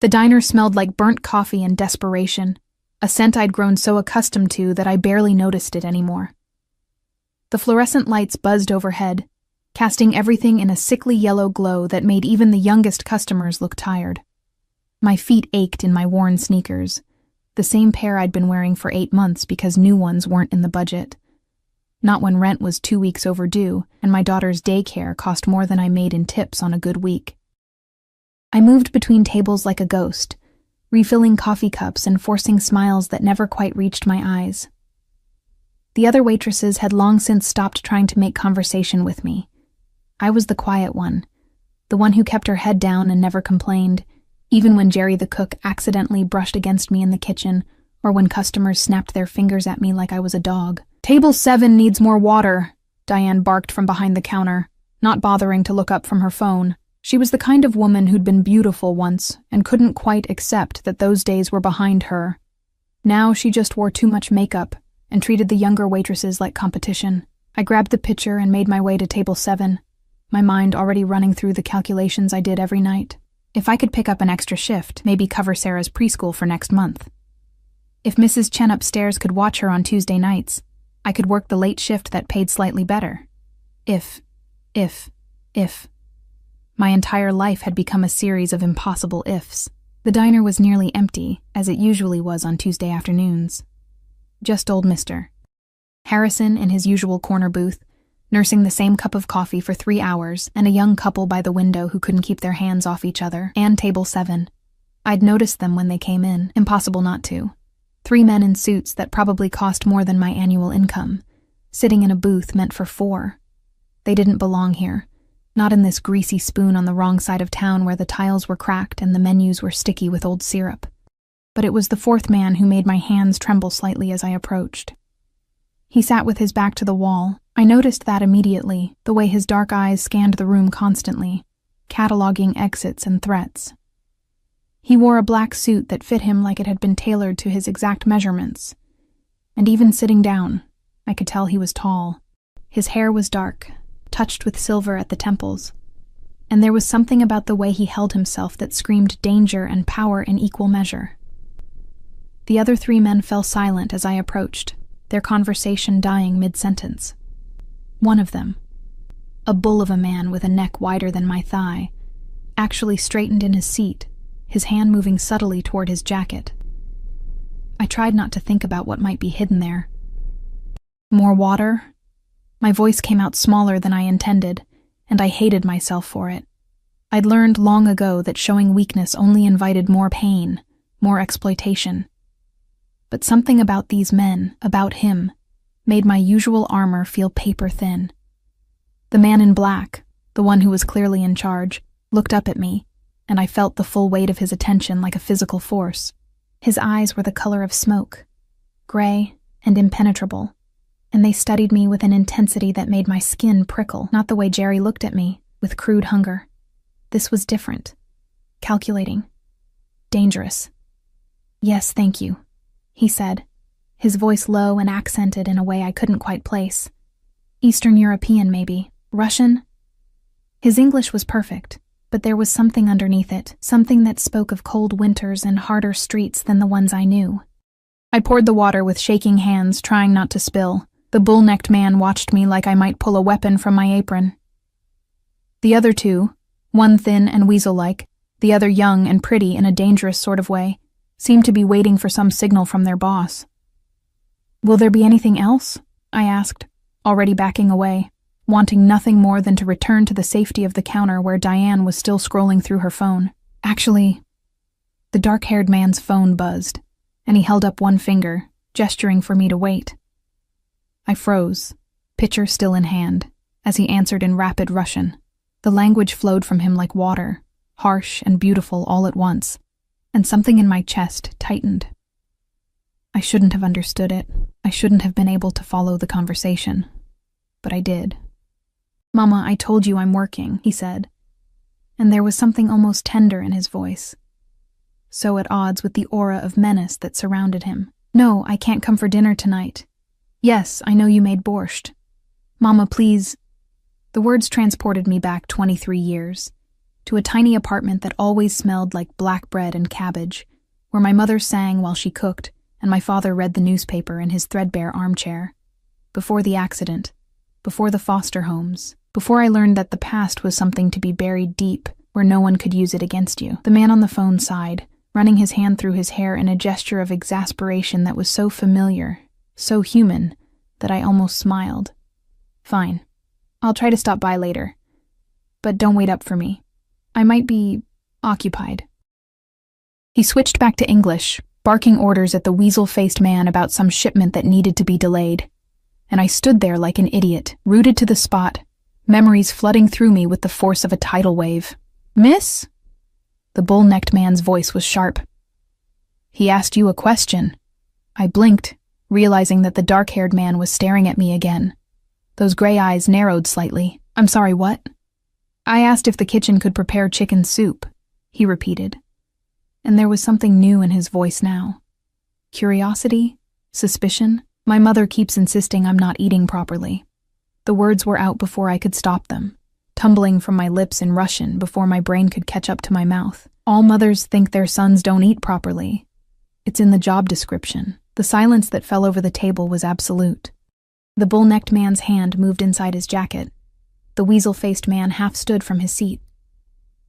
The diner smelled like burnt coffee and desperation, a scent I'd grown so accustomed to that I barely noticed it anymore. The fluorescent lights buzzed overhead, casting everything in a sickly yellow glow that made even the youngest customers look tired. My feet ached in my worn sneakers, the same pair I'd been wearing for 8 months because new ones weren't in the budget. Not when rent was 2 weeks overdue and my daughter's daycare cost more than I made in tips on a good week. I moved between tables like a ghost, refilling coffee cups and forcing smiles that never quite reached my eyes. The other waitresses had long since stopped trying to make conversation with me. I was the quiet one, the one who kept her head down and never complained, even when Jerry the cook accidentally brushed against me in the kitchen or when customers snapped their fingers at me like I was a dog. "Table 7 needs more water," Diane barked from behind the counter, not bothering to look up from her phone. She was the kind of woman who'd been beautiful once and couldn't quite accept that those days were behind her. Now she just wore too much makeup and treated the younger waitresses like competition. I grabbed the pitcher and made my way to table 7, my mind already running through the calculations I did every night. If I could pick up an extra shift, maybe cover Sarah's preschool for next month. If Mrs. Chen upstairs could watch her on Tuesday nights, I could work the late shift that paid slightly better. If. My entire life had become a series of impossible ifs. The diner was nearly empty, as it usually was on Tuesday afternoons. Just old Mr. Harrison in his usual corner booth, nursing the same cup of coffee for 3 hours, and a young couple by the window who couldn't keep their hands off each other, and table 7. I'd noticed them when they came in, impossible not to. 3 men in suits that probably cost more than my annual income, sitting in a booth meant for 4. They didn't belong here. Not in this greasy spoon on the wrong side of town where the tiles were cracked and the menus were sticky with old syrup. But it was the 4th man who made my hands tremble slightly as I approached. He sat with his back to the wall. I noticed that immediately, the way his dark eyes scanned the room constantly, cataloging exits and threats. He wore a black suit that fit him like it had been tailored to his exact measurements. And even sitting down, I could tell he was tall. His hair was dark, touched with silver at the temples, and there was something about the way he held himself that screamed danger and power in equal measure. The other 3 men fell silent as I approached, their conversation dying mid-sentence. One of them, a bull of a man with a neck wider than my thigh, actually straightened in his seat, his hand moving subtly toward his jacket. I tried not to think about what might be hidden there. "More water?" My voice came out smaller than I intended, and I hated myself for it. I'd learned long ago that showing weakness only invited more pain, more exploitation. But something about these men, about him, made my usual armor feel paper thin. The man in black, the one who was clearly in charge, looked up at me, and I felt the full weight of his attention like a physical force. His eyes were the color of smoke, gray and impenetrable, and they studied me with an intensity that made my skin prickle, not the way Jerry looked at me, with crude hunger. This was different, calculating, dangerous. "Yes, thank you," he said, his voice low and accented in a way I couldn't quite place. Eastern European, maybe. Russian? His English was perfect, but there was something underneath it, something that spoke of cold winters and harder streets than the ones I knew. I poured the water with shaking hands, trying not to spill. The bull-necked man watched me like I might pull a weapon from my apron. The other 2, one thin and weasel-like, the other young and pretty in a dangerous sort of way, seemed to be waiting for some signal from their boss. "Will there be anything else?" I asked, already backing away, wanting nothing more than to return to the safety of the counter where Diane was still scrolling through her phone. Actually, the dark-haired man's phone buzzed, and he held up one finger, gesturing for me to wait. I froze, pitcher still in hand, as he answered in rapid Russian. The language flowed from him like water, harsh and beautiful all at once, and something in my chest tightened. I shouldn't have understood it. I shouldn't have been able to follow the conversation. But I did. "Mama, I told you I'm working," he said, and there was something almost tender in his voice, so at odds with the aura of menace that surrounded him. "No, I can't come for dinner tonight. Yes, I know you made borscht. Mama, please." The words transported me back 23 years, to a tiny apartment that always smelled like black bread and cabbage, where my mother sang while she cooked and my father read the newspaper in his threadbare armchair. Before the accident, before the foster homes, before I learned that the past was something to be buried deep where no one could use it against you. The man on the phone sighed, running his hand through his hair in a gesture of exasperation that was so familiar, so human, that I almost smiled. Fine. I'll try to stop by later. But don't wait up for me. I might be occupied. He switched back to English, barking orders at the weasel-faced man about some shipment that needed to be delayed. And I stood there like an idiot, rooted to the spot, memories flooding through me with the force of a tidal wave. Miss? The bull-necked man's voice was sharp. He asked you a question. I blinked, realizing that the dark-haired man was staring at me again. Those gray eyes narrowed slightly. I'm sorry, what? I asked if the kitchen could prepare chicken soup, he repeated. And there was something new in his voice now. Curiosity? Suspicion? My mother keeps insisting I'm not eating properly. The words were out before I could stop them, tumbling from my lips in Russian before my brain could catch up to my mouth. All mothers think their sons don't eat properly. It's in the job description. The silence that fell over the table was absolute. The bull-necked man's hand moved inside his jacket. The weasel-faced man half stood from his seat.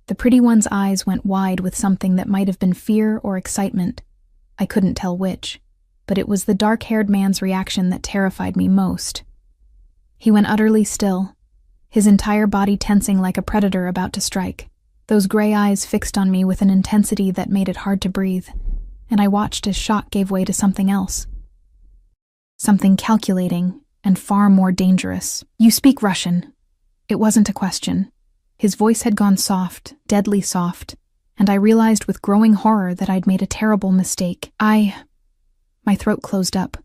The pretty one's eyes went wide with something that might have been fear or excitement. I couldn't tell which, but it was the dark-haired man's reaction that terrified me most. He went utterly still, his entire body tensing like a predator about to strike. Those gray eyes fixed on me with an intensity that made it hard to breathe, and I watched as shock gave way to something else. Something calculating and far more dangerous. You speak Russian. It wasn't a question. His voice had gone soft, deadly soft, and I realized with growing horror that I'd made a terrible mistake. My throat closed up.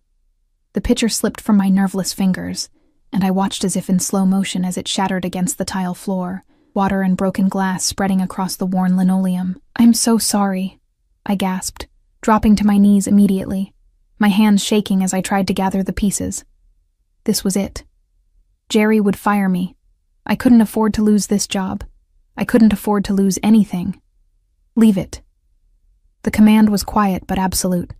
The pitcher slipped from my nerveless fingers, and I watched as if in slow motion as it shattered against the tile floor, water and broken glass spreading across the worn linoleum. I'm so sorry, I gasped, dropping to my knees immediately, my hands shaking as I tried to gather the pieces. This was it. Jerry would fire me. I couldn't afford to lose this job. I couldn't afford to lose anything. Leave it. The command was quiet but absolute.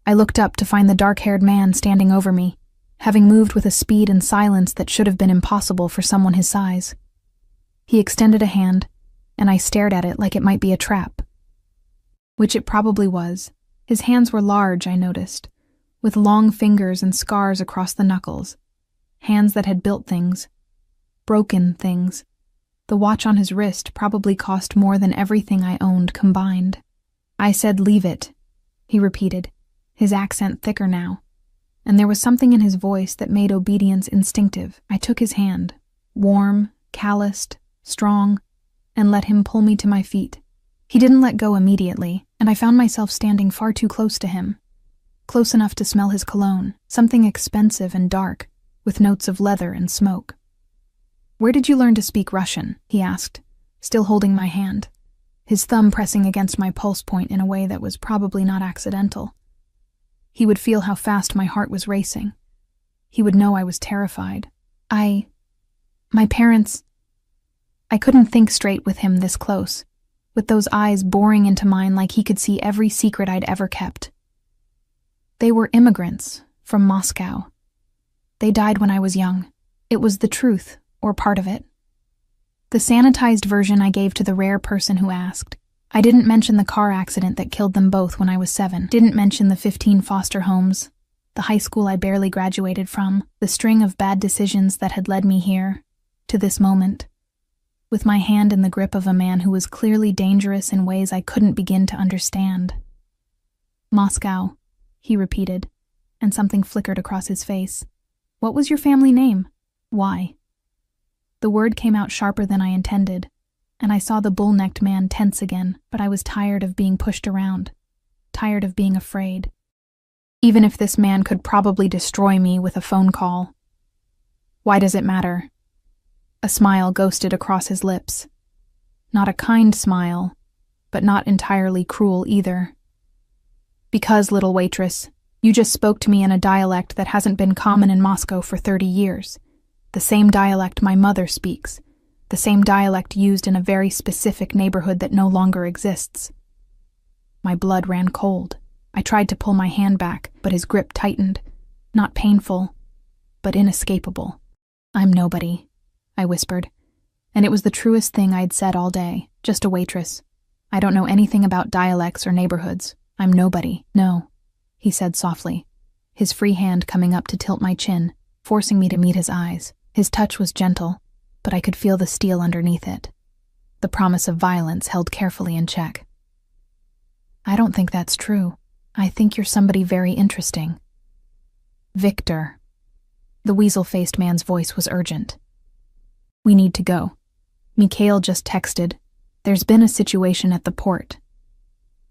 I looked up to find the dark-haired man standing over me, having moved with a speed and silence that should have been impossible for someone his size. He extended a hand, and I stared at it like it might be a trap. Which it probably was. His hands were large, I noticed, with long fingers and scars across the knuckles. Hands that had built things. Broken things. The watch on his wrist probably cost more than everything I owned combined. I said, leave it, he repeated, his accent thicker now. And there was something in his voice that made obedience instinctive. I took his hand, warm, calloused, strong, and let him pull me to my feet. He didn't let go immediately, and I found myself standing far too close to him. Close enough to smell his cologne, something expensive and dark, with notes of leather and smoke. Where did you learn to speak Russian? He asked, still holding my hand, his thumb pressing against my pulse point in a way that was probably not accidental. He would feel how fast my heart was racing. He would know I was terrified. My parents... I couldn't think straight with him this close, with those eyes boring into mine like he could see every secret I'd ever kept. They were immigrants from Moscow. They died when I was young. It was the truth, or part of it. The sanitized version I gave to the rare person who asked. I didn't mention the car accident that killed them both when I was 7. Didn't mention the 15 foster homes, the high school I barely graduated from, the string of bad decisions that had led me here, to this moment, with my hand in the grip of a man who was clearly dangerous in ways I couldn't begin to understand. Moscow, he repeated, and something flickered across his face. What was your family name? Why? The word came out sharper than I intended, and I saw the bull-necked man tense again, but I was tired of being pushed around, tired of being afraid. Even if this man could probably destroy me with a phone call. Why does it matter? A smile ghosted across his lips. Not a kind smile, but not entirely cruel either. Because, little waitress, you just spoke to me in a dialect that hasn't been common in Moscow for 30 years. The same dialect my mother speaks, the same dialect used in a very specific neighborhood that no longer exists. My blood ran cold. I tried to pull my hand back, but his grip tightened. Not painful, but inescapable. "I'm nobody," I whispered. And it was the truest thing I'd said all day. Just a waitress. I don't know anything about dialects or neighborhoods. I'm nobody. "No," he said softly, his free hand coming up to tilt my chin, forcing me to meet his eyes. His touch was gentle, but I could feel the steel underneath it. The promise of violence held carefully in check. "I don't think that's true. I think you're somebody very interesting." "Victor." The weasel-faced man's voice was urgent. "We need to go. Mikhail just texted. There's been a situation at the port."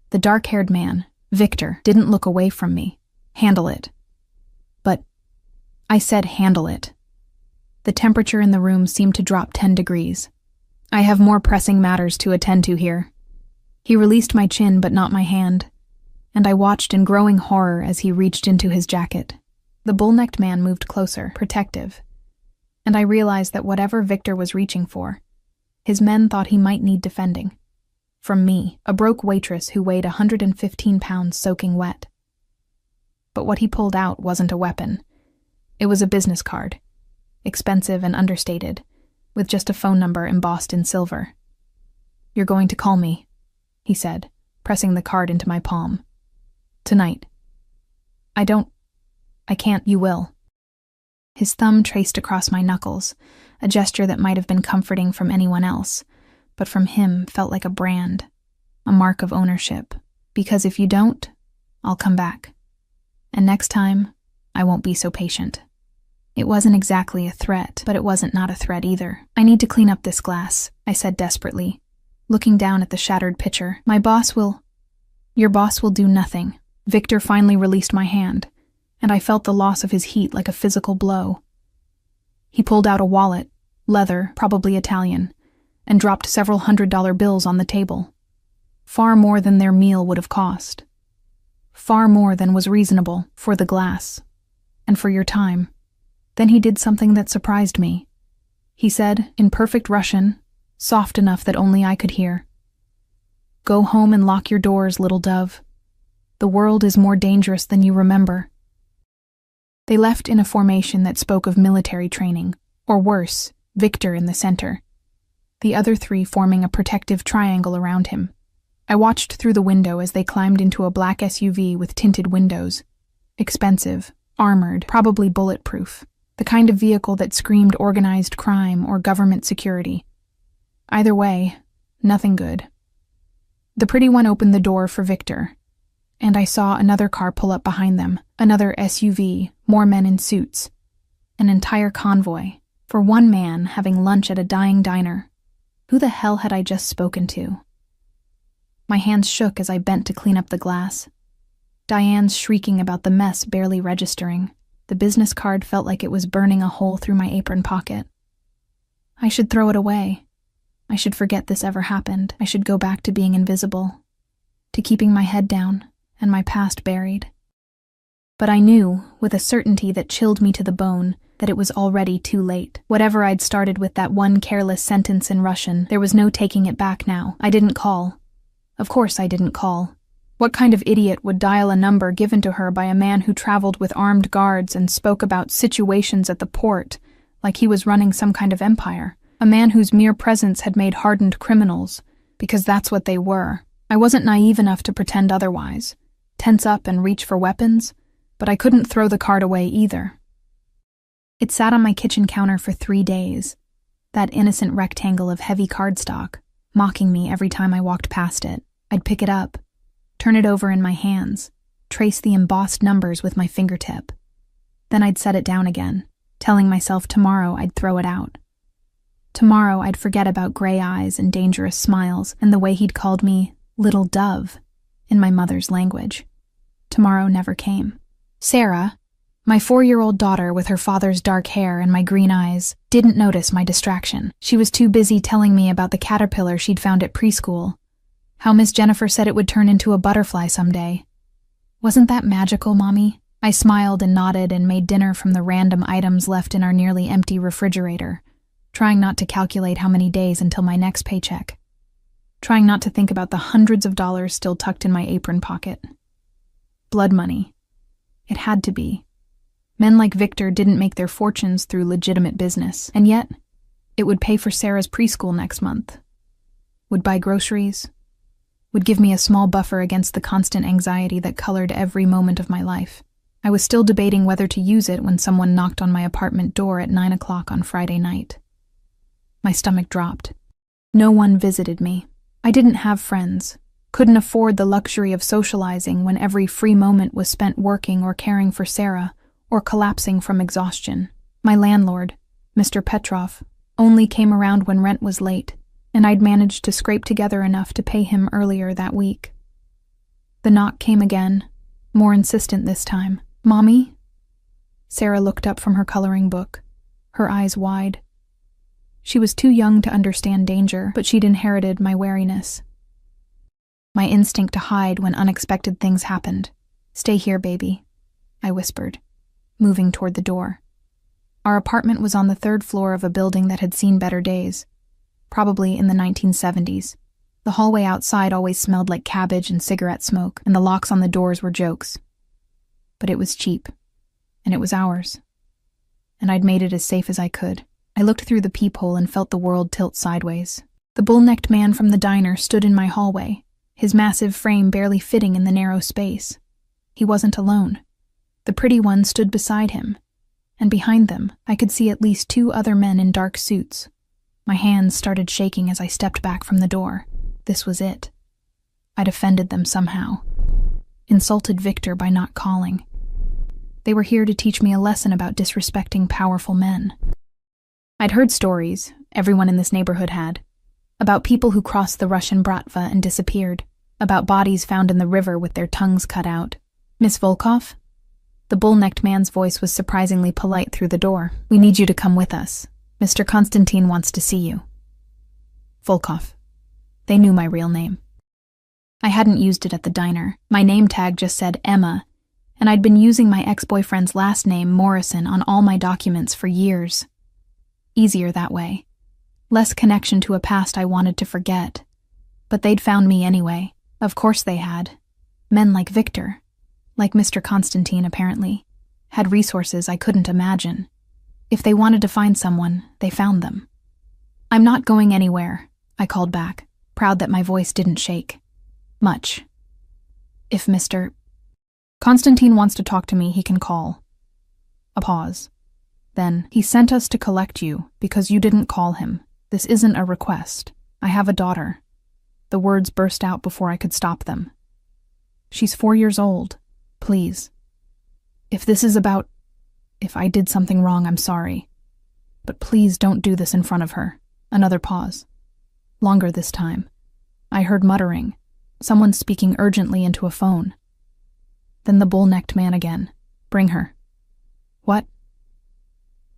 The dark-haired man, Victor, didn't look away from me. "Handle it." "But," I said, "handle it." The temperature in the room seemed to drop 10 degrees. "I have more pressing matters to attend to here." He released my chin but not my hand, and I watched in growing horror as he reached into his jacket. The bull-necked man moved closer, protective, and I realized that whatever Victor was reaching for, his men thought he might need defending. From me, a broke waitress who weighed 115 pounds soaking wet. But what he pulled out wasn't a weapon. It was a business card, expensive and understated, with just a phone number embossed in silver. "You're going to call me," he said, pressing the card into my palm. "Tonight." I can't, you will." His thumb traced across my knuckles, a gesture that might have been comforting from anyone else, but from him felt like a brand, a mark of ownership. "Because if you don't, I'll come back. And next time, I won't be so patient." It wasn't exactly a threat, but it wasn't not a threat either. "I need to clean up this glass," I said desperately, looking down at the shattered pitcher. Your boss will do nothing." Victor finally released my hand, and I felt the loss of his heat like a physical blow. He pulled out a wallet, leather, probably Italian, and dropped several $100 bills on the table. Far more than their meal would have cost. Far more than was reasonable for the glass, and for your time. Then he did something that surprised me. He said, in perfect Russian, soft enough that only I could hear, "Go home and lock your doors, little dove. The world is more dangerous than you remember." They left in a formation that spoke of military training, or worse, Victor in the center, the other three forming a protective triangle around him. I watched through the window as they climbed into a black SUV with tinted windows. Expensive, armored, probably bulletproof, the kind of vehicle that screamed organized crime or government security. Either way, nothing good. The pretty one opened the door for Victor, and I saw another car pull up behind them, another SUV, more men in suits. An entire convoy, for one man having lunch at a dying diner. Who the hell had I just spoken to? My hands shook as I bent to clean up the glass. Diane's shrieking about the mess barely registering. The business card felt like it was burning a hole through my apron pocket. I should throw it away. I should forget this ever happened. I should go back to being invisible, to keeping my head down and my past buried. But I knew, with a certainty that chilled me to the bone, that it was already too late. Whatever I'd started with that one careless sentence in Russian, there was no taking it back now. I didn't call. Of course I didn't call. What kind of idiot would dial a number given to her by a man who traveled with armed guards and spoke about situations at the port like he was running some kind of empire? A man whose mere presence had made hardened criminals, because that's what they were. I wasn't naive enough to pretend otherwise, tense up and reach for weapons, but I couldn't throw the card away either. It sat on my kitchen counter for 3 days, that innocent rectangle of heavy cardstock, mocking me every time I walked past it. I'd pick it up, turn it over in my hands, trace the embossed numbers with my fingertip. Then I'd set it down again, telling myself tomorrow I'd throw it out. Tomorrow I'd forget about gray eyes and dangerous smiles and the way he'd called me little dove in my mother's language. Tomorrow never came. Sarah, my 4-year-old daughter with her father's dark hair and my green eyes, didn't notice my distraction. She was too busy telling me about the caterpillar she'd found at preschool, how Miss Jennifer said it would turn into a butterfly someday. Wasn't that magical, Mommy? I smiled and nodded and made dinner from the random items left in our nearly empty refrigerator. trying not to calculate how many days until my next paycheck, trying not to think about the hundreds of dollars still tucked in my apron pocket. Blood money. It had to be. Men like Victor didn't make their fortunes through legitimate business, and yet, it would pay for Sarah's preschool next month, would buy groceries, would give me a small buffer against the constant anxiety that colored every moment of my life. I was still debating whether to use it when someone knocked on my apartment door at 9 o'clock on Friday night. My stomach dropped. No one visited me. I didn't have friends, couldn't afford the luxury of socializing when every free moment was spent working or caring for Sarah, or collapsing from exhaustion. My landlord, Mr. Petrov, only came around when rent was late, and I'd managed to scrape together enough to pay him earlier that week. The knock came again, more insistent this time. "Mommy?" Sarah looked up from her coloring book, her eyes wide. She was too young to understand danger, but she'd inherited my wariness. My instinct to hide when unexpected things happened. "Stay here, baby," I whispered, moving toward the door. Our apartment was on the 3rd floor of a building that had seen better days, probably in the 1970s. The hallway outside always smelled like cabbage and cigarette smoke, and the locks on the doors were jokes. But it was cheap, and it was ours. And I'd made it as safe as I could. I looked through the peephole and felt the world tilt sideways. The bull-necked man from the diner stood in my hallway, his massive frame barely fitting in the narrow space. He wasn't alone. The pretty one stood beside him, and behind them I could see at least 2 other men in dark suits. My hands started shaking as I stepped back from the door. This was it. I'd offended them somehow. Insulted Victor by not calling. They were here to teach me a lesson about disrespecting powerful men. I'd heard stories, everyone in this neighborhood had, about people who crossed the Russian Bratva and disappeared, about bodies found in the river with their tongues cut out. "Miss Volkov?" The bull-necked man's voice was surprisingly polite through the door. "We need you to come with us. Mr. Konstantin wants to see you." Volkov. They knew my real name. I hadn't used it at the diner. My name tag just said Emma, and I'd been using my ex-boyfriend's last name, Morrison, on all my documents for years. Easier that way. Less connection to a past I wanted to forget. But they'd found me anyway. Of course they had. Men like Victor, like Mr. Konstantin apparently, had resources I couldn't imagine. If they wanted to find someone, they found them. "I'm not going anywhere," I called back, proud that my voice didn't shake. Much. "If Mr. Konstantin wants to talk to me, he can call." A pause. Then, "He sent us to collect you because you didn't call him. This isn't a request. I have a daughter." The words burst out before I could stop them. "She's 4 years old. Please. If this is about... If I did something wrong, I'm sorry. But please don't do this in front of her." Another pause. Longer this time. I heard muttering. Someone speaking urgently into a phone. Then the bull-necked man again. "Bring her." "What?"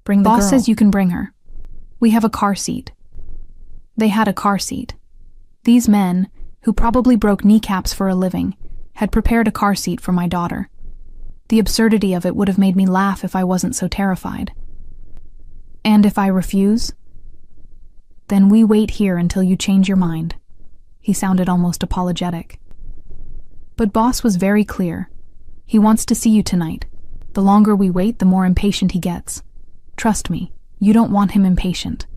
"Bring the girl." "Boss says you can bring her. We have a car seat." They had a car seat. These men, who probably broke kneecaps for a living, had prepared a car seat for my daughter. The absurdity of it would have made me laugh if I wasn't so terrified. "And if I refuse?" "Then we wait here until you change your mind." He sounded almost apologetic. But Boss was very clear. "He wants to see you tonight. The longer we wait, the more impatient he gets. Trust me, you don't want him impatient."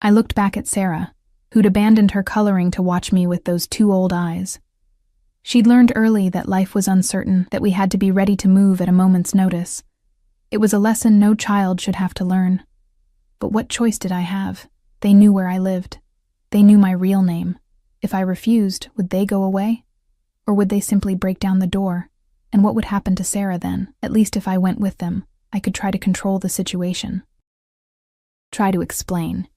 I looked back at Sarah, who'd abandoned her coloring to watch me with those 2 old eyes. She'd learned early that life was uncertain, that we had to be ready to move at a moment's notice. It was a lesson no child should have to learn. But what choice did I have? They knew where I lived. They knew my real name. If I refused, would they go away? Or would they simply break down the door? And what would happen to Sarah then? At least if I went with them, I could try to control the situation. Try to explain.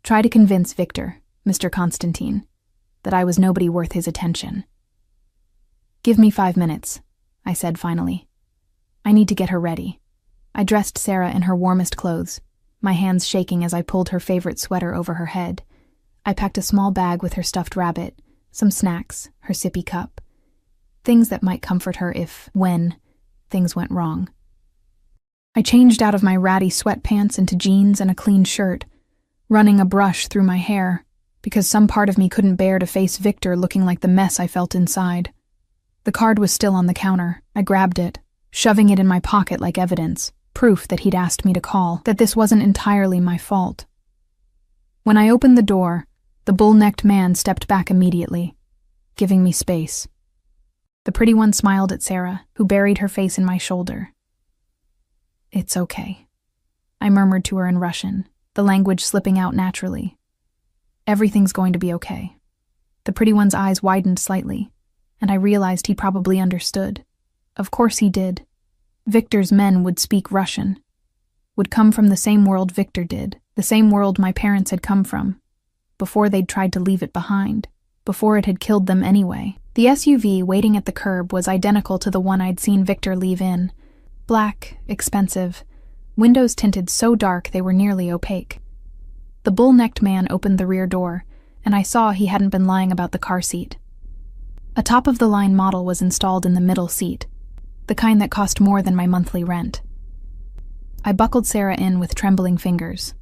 Try to convince Victor, Mr. Konstantin, that I was nobody worth his attention. "Give me 5 minutes," I said finally. "I need to get her ready." I dressed Sarah in her warmest clothes, my hands shaking as I pulled her favorite sweater over her head. I packed a small bag with her stuffed rabbit, some snacks, her sippy cup. Things that might comfort her if, when, things went wrong. I changed out of my ratty sweatpants into jeans and a clean shirt, running a brush through my hair, because some part of me couldn't bear to face Victor looking like the mess I felt inside. The card was still on the counter. I grabbed it, shoving it in my pocket like evidence, proof that he'd asked me to call, that this wasn't entirely my fault. When I opened the door, the bull-necked man stepped back immediately, giving me space. The pretty one smiled at Sarah, who buried her face in my shoulder. "It's okay," I murmured to her in Russian, the language slipping out naturally. "Everything's going to be okay." The pretty one's eyes widened slightly, and I realized he probably understood. Of course he did. Victor's men would speak Russian, would come from the same world Victor did, the same world my parents had come from, before they'd tried to leave it behind, before it had killed them anyway. The SUV waiting at the curb was identical to the one I'd seen Victor leave in. Black, expensive, windows tinted so dark they were nearly opaque. The bull-necked man opened the rear door, and I saw he hadn't been lying about the car seat. A top-of-the-line model was installed in the middle seat, the kind that cost more than my monthly rent. I buckled Sarah in with trembling fingers,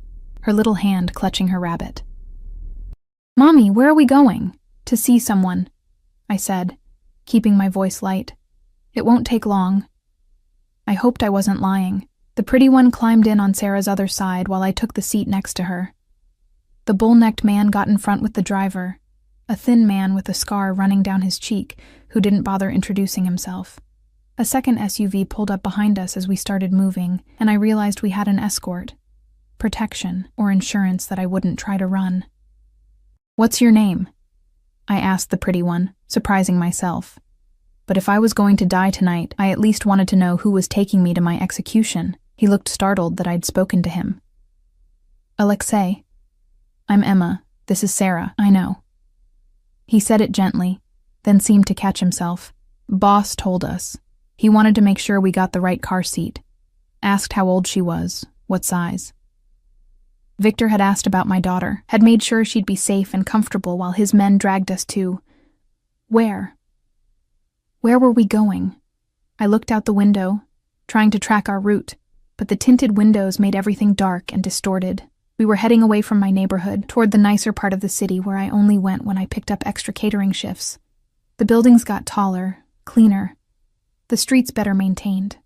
her little hand clutching her rabbit. "Mommy, where are we going?" "To see someone," I said, keeping my voice light. "It won't take long." I hoped I wasn't lying. The pretty one climbed in on Sarah's other side while I took the seat next to her. The bull-necked man got in front with the driver, a thin man with a scar running down his cheek who didn't bother introducing himself. A second SUV pulled up behind us as we started moving, and I realized we had an escort. Protection, or insurance that I wouldn't try to run. "What's your name?" I asked the pretty one, surprising myself. But if I was going to die tonight, I at least wanted to know who was taking me to my execution. He looked startled that I'd spoken to him. "Alexei." "I'm Emma. This is Sarah, I know." He said it gently, then seemed to catch himself. "Boss told us. He wanted to make sure we got the right car seat. Asked how old she was, what size." Victor had asked about my daughter, had made sure she'd be safe and comfortable while his men dragged us to... Where? Where were we going? I looked out the window, trying to track our route, but the tinted windows made everything dark and distorted. We were heading away from my neighborhood, toward the nicer part of the city where I only went when I picked up extra catering shifts. The buildings got taller, cleaner, the streets better maintained.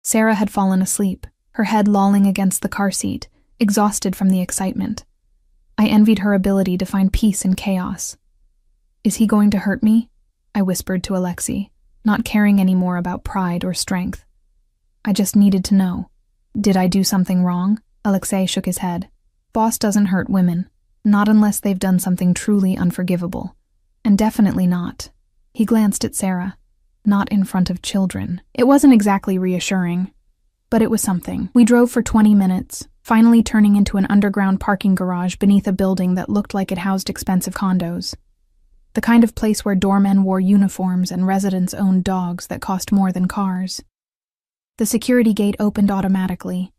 Sarah had fallen asleep, her head lolling against the car seat, exhausted from the excitement. I envied her ability to find peace in chaos. "Is he going to hurt me?" I whispered to Alexei, not caring any more about pride or strength. I just needed to know. "Did I do something wrong?" Alexei shook his head. "Boss doesn't hurt women, not unless they've done something truly unforgivable. And definitely not." He glanced at Sarah. "Not in front of children." It wasn't exactly reassuring, but it was something. We drove for 20 minutes, finally turning into an underground parking garage beneath a building that looked like it housed expensive condos. The kind of place where doormen wore uniforms and residents owned dogs that cost more than cars. The security gate opened automatically,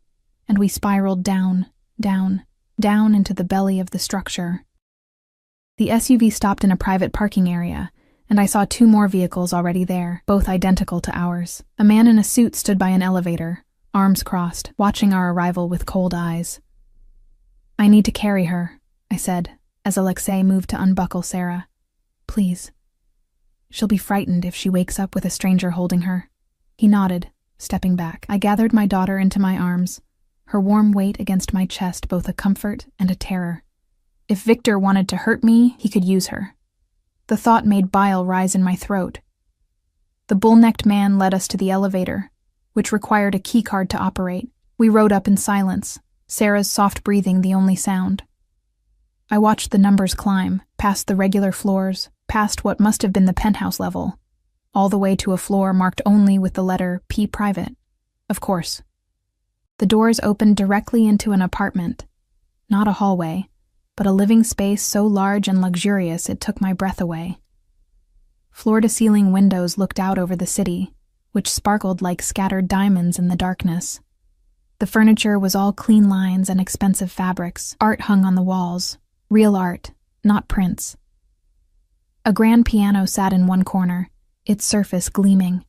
and we spiraled down, down, down into the belly of the structure. The SUV stopped in a private parking area, and I saw 2 more vehicles already there, both identical to ours. A man in a suit stood by an elevator, arms crossed, watching our arrival with cold eyes. "I need to carry her," I said, as Alexei moved to unbuckle Sarah. "Please. She'll be frightened if she wakes up with a stranger holding her." He nodded, stepping back. I gathered my daughter into my arms, her warm weight against my chest both a comfort and a terror. If Victor wanted to hurt me, he could use her. The thought made bile rise in my throat. The bull-necked man led us to the elevator, which required a keycard to operate. We rode up in silence, Sarah's soft breathing the only sound. I watched the numbers climb, past the regular floors, past what must have been the penthouse level, all the way to a floor marked only with the letter P private. Of course. The doors opened directly into an apartment, not a hallway, but a living space so large and luxurious it took my breath away. Floor-to-ceiling windows looked out over the city, which sparkled like scattered diamonds in the darkness. The furniture was all clean lines and expensive fabrics. Art hung on the walls. Real art, not prints. A grand piano sat in one corner, its surface gleaming.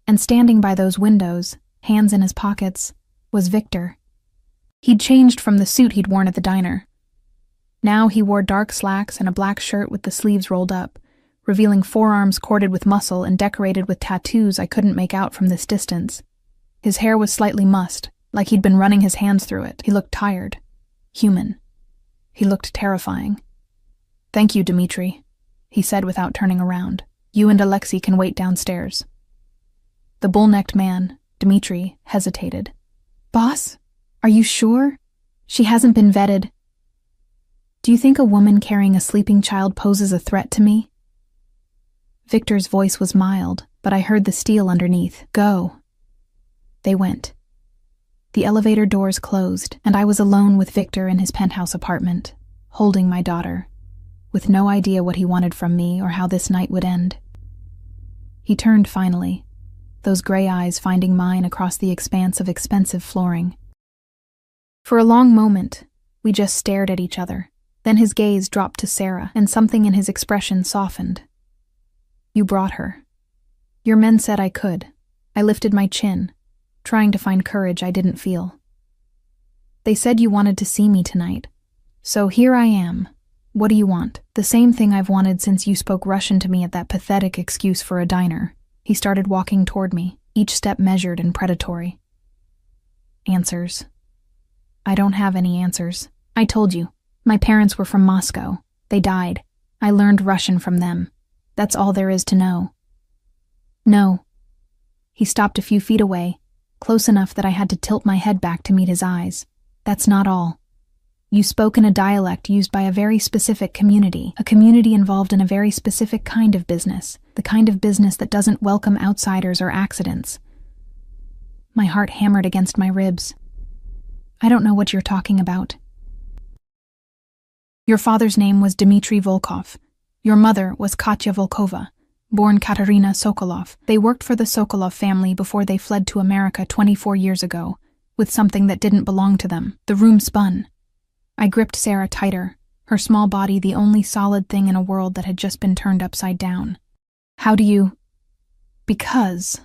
And standing by those windows, hands in his pockets, was Victor. He'd changed from the suit he'd worn at the diner, Now he wore dark slacks and a black shirt with the sleeves rolled up, revealing forearms corded with muscle and decorated with tattoos I couldn't make out from this distance. His hair was slightly mussed, like he'd been running his hands through it. He looked tired. Human. He looked terrifying. "Thank you, Dmitri," he said without turning around. "You and Alexei can wait downstairs." The bull-necked man, Dmitri, hesitated. "Boss, are you sure? She hasn't been vetted." "Do you think a woman carrying a sleeping child poses a threat to me?" Victor's voice was mild, but I heard the steel underneath. "Go." They went. The elevator doors closed, and I was alone with Victor in his penthouse apartment, holding my daughter, with no idea what he wanted from me or how this night would end. He turned finally, those gray eyes finding mine across the expanse of expensive flooring. For a long moment, we just stared at each other. Then his gaze dropped to Sarah, and something in his expression softened. "You brought her. Your men said I could." I lifted my chin, trying to find courage I didn't feel. "They said you wanted to see me tonight. So here I am. What do you want?" "The same thing I've wanted since you spoke Russian to me at that pathetic excuse for a diner." He started walking toward me, each step measured and predatory. "Answers. I don't have any answers. I told you. My parents were from Moscow. They died. I learned Russian from them. That's all there is to know." "No." He stopped a few feet away, close enough that I had to tilt my head back to meet his eyes. "That's not all. You spoke in a dialect used by a very specific community, a community involved in a very specific kind of business, the kind of business that doesn't welcome outsiders or accidents." My heart hammered against my ribs. "I don't know what you're talking about." "Your father's name was Dmitri Volkov. Your mother was Katya Volkova, born Katerina Sokolov. They worked for the Sokolov family before they fled to America 24 years ago, with something that didn't belong to them. The room spun. I gripped Sarah tighter, her small body the only solid thing in a world that had just been turned upside down. "How do you—" "Because,"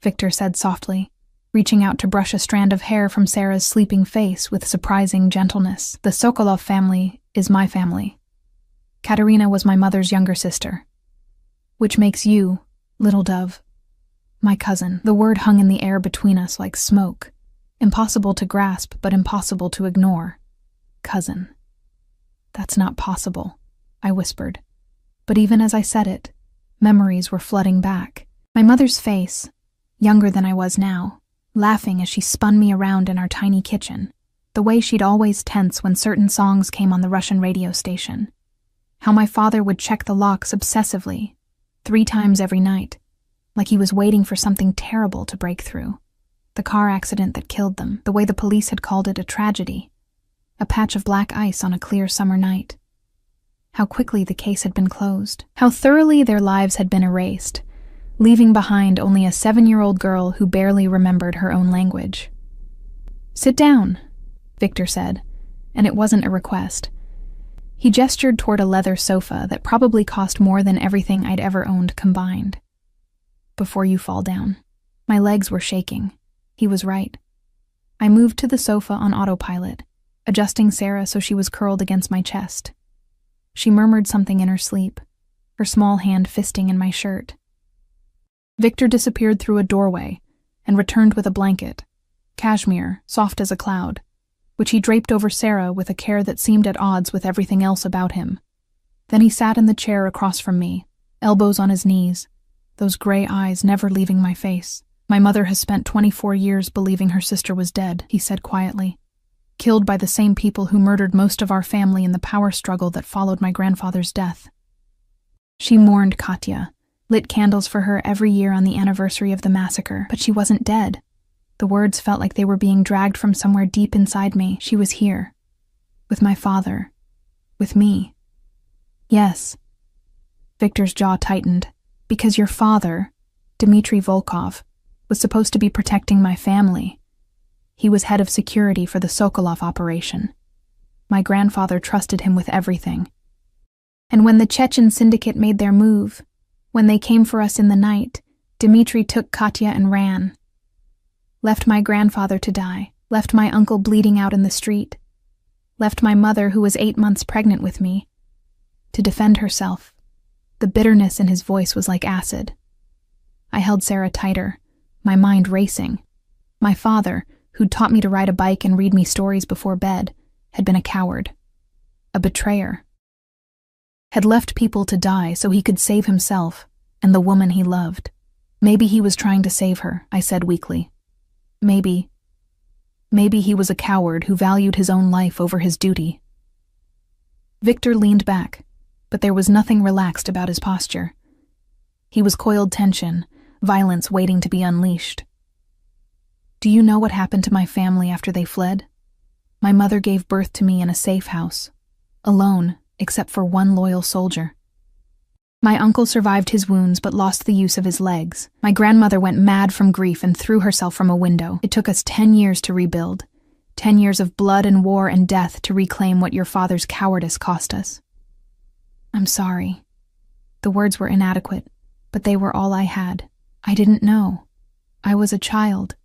Victor said softly, reaching out to brush a strand of hair from Sarah's sleeping face with surprising gentleness. "The Sokolov family is my family. Katerina was my mother's younger sister. Which makes you, little dove, my cousin." The word hung in the air between us like smoke, impossible to grasp but impossible to ignore. Cousin. "That's not possible," I whispered. But even as I said it, memories were flooding back. My mother's face, younger than I was now, laughing as she spun me around in our tiny kitchen, the way she'd always tense when certain songs came on the Russian radio station. How my father would check the locks obsessively, 3 times every night, like he was waiting for something terrible to break through. The car accident that killed them, the way the police had called it a tragedy. A patch of black ice on a clear summer night. How quickly the case had been closed. How thoroughly their lives had been erased, leaving behind only a 7-year-old girl who barely remembered her own language. "Sit down," Victor said, and it wasn't a request. He gestured toward a leather sofa that probably cost more than everything I'd ever owned combined. "Before you fall down." My legs were shaking. He was right. I moved to the sofa on autopilot, adjusting Sarah so she was curled against my chest. She murmured something in her sleep, her small hand fisting in my shirt. Victor disappeared through a doorway and returned with a blanket, cashmere, soft as a cloud, which he draped over Sarah with a care that seemed at odds with everything else about him. Then he sat in the chair across from me, elbows on his knees, those gray eyes never leaving my face. "My mother has spent 24 years believing her sister was dead," he said quietly. "Killed by the same people who murdered most of our family in the power struggle that followed my grandfather's death. She mourned Katya, lit candles for her every year on the anniversary of the massacre, but she wasn't dead. The words felt like they were being dragged from somewhere deep inside me. She was here. With my father. With me. Yes." Victor's jaw tightened. "Because your father, Dmitri Volkov, was supposed to be protecting my family. He was head of security for the Sokolov operation. My grandfather trusted him with everything. And when the Chechen syndicate made their move, when they came for us in the night, Dmitri took Katya and ran. Left my grandfather to die, left my uncle bleeding out in the street. left my mother, who was 8 months pregnant with me, to defend herself. The bitterness in his voice was like acid. I held Sarah tighter, my mind racing. My father, who'd taught me to ride a bike and read me stories before bed, had been a coward, a betrayer. Had left people to die so he could save himself and the woman he loved. Maybe he was trying to save her, I said weakly. Maybe he was a coward who valued his own life over his duty. Victor leaned back, but there was nothing relaxed about his posture. He was coiled tension, violence waiting to be unleashed. Do you know what happened to my family after they fled? My mother gave birth to me in a safe house, alone, except for one loyal soldier. My uncle survived his wounds but lost the use of his legs. My grandmother went mad from grief and threw herself from a window. It took us 10 years to rebuild. 10 years of blood and war and death to reclaim what your father's cowardice cost us. I'm sorry. The words were inadequate, but they were all I had. I didn't know. I was a child.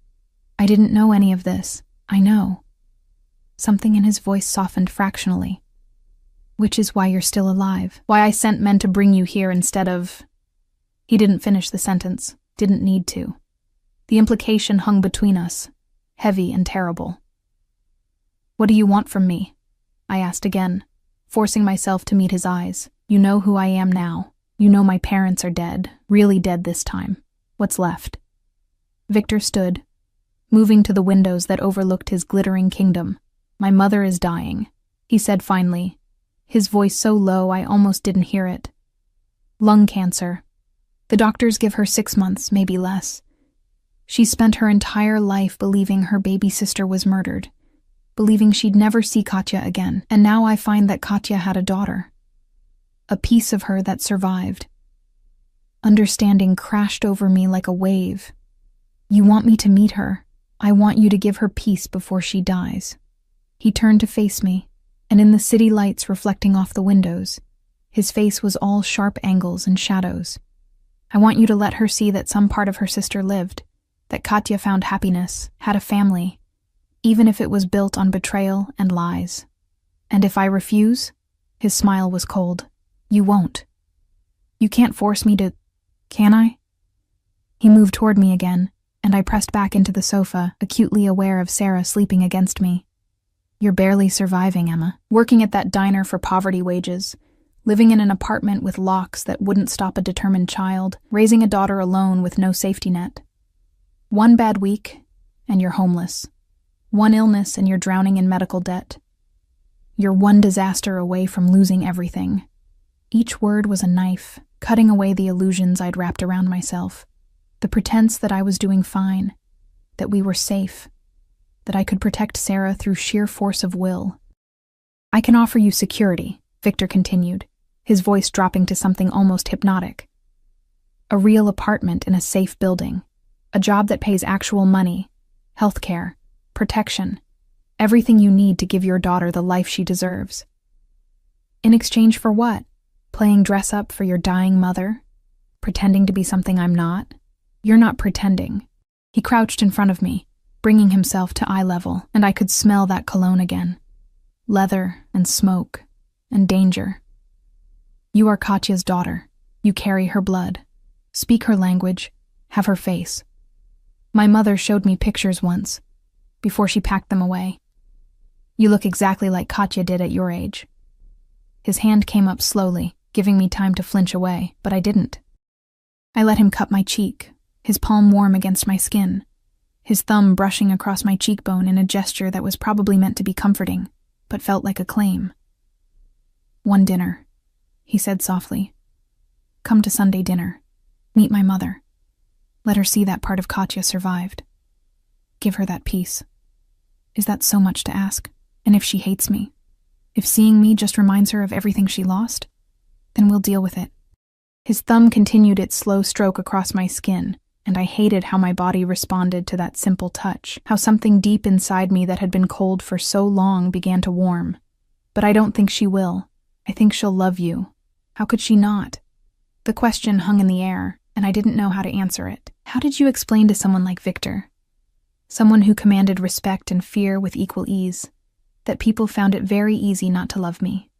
I didn't know any of this. I know. Something in his voice softened fractionally. Which is why you're still alive. Why I sent men to bring you here instead of... He didn't finish the sentence. Didn't need to. The implication hung between us, heavy and terrible. What do you want from me? I asked again, forcing myself to meet his eyes. You know who I am now. You know my parents are dead, really dead this time. What's left? Victor stood, moving to the windows that overlooked his glittering kingdom. My mother is dying, he said finally, his voice so low I almost didn't hear it. Lung cancer. The doctors give her 6 months, maybe less. She spent her entire life believing her baby sister was murdered, believing she'd never see Katya again, and now I find that Katya had a daughter. A piece of her that survived. Understanding crashed over me like a wave. You want me to meet her. I want you to give her peace before she dies. He turned to face me, and in the city lights reflecting off the windows, his face was all sharp angles and shadows. I want you to let her see that some part of her sister lived, that Katya found happiness, had a family, even if it was built on betrayal and lies. And if I refuse, his smile was cold. You won't. You can't force me to, can I? He moved toward me again, and I pressed back into the sofa, acutely aware of Sarah sleeping against me. You're barely surviving, Emma. Working at that diner for poverty wages, living in an apartment with locks that wouldn't stop a determined child, raising a daughter alone with no safety net. One bad week, and you're homeless. One illness, and you're drowning in medical debt. You're one disaster away from losing everything. Each word was a knife, cutting away the illusions I'd wrapped around myself. The pretense that I was doing fine, that we were safe, that I could protect Sarah through sheer force of will. I can offer you security, Victor continued, his voice dropping to something almost hypnotic. A real apartment in a safe building, a job that pays actual money, healthcare, protection, everything you need to give your daughter the life she deserves. In exchange for what? Playing dress-up for your dying mother? Pretending to be something I'm not? You're not pretending. He crouched in front of me, bringing himself to eye level, and I could smell that cologne again. Leather and smoke and danger. You are Katya's daughter. You carry her blood. Speak her language. Have her face. My mother showed me pictures once, before she packed them away. You look exactly like Katya did at your age. His hand came up slowly, giving me time to flinch away, but I didn't. I let him cup my cheek, his palm warm against my skin, his thumb brushing across my cheekbone in a gesture that was probably meant to be comforting, but felt like a claim. One dinner, he said softly. Come to Sunday dinner. Meet my mother. Let her see that part of Katya survived. Give her that peace. Is that so much to ask? And if she hates me? If seeing me just reminds her of everything she lost? Then we'll deal with it. His thumb continued its slow stroke across my skin, and I hated how my body responded to that simple touch, how something deep inside me that had been cold for so long began to warm. But I don't think she will. I think she'll love you. How could she not? The question hung in the air, and I didn't know how to answer it. How did you explain to someone like Victor? Someone who commanded respect and fear with equal ease. that people found it very easy not to love me,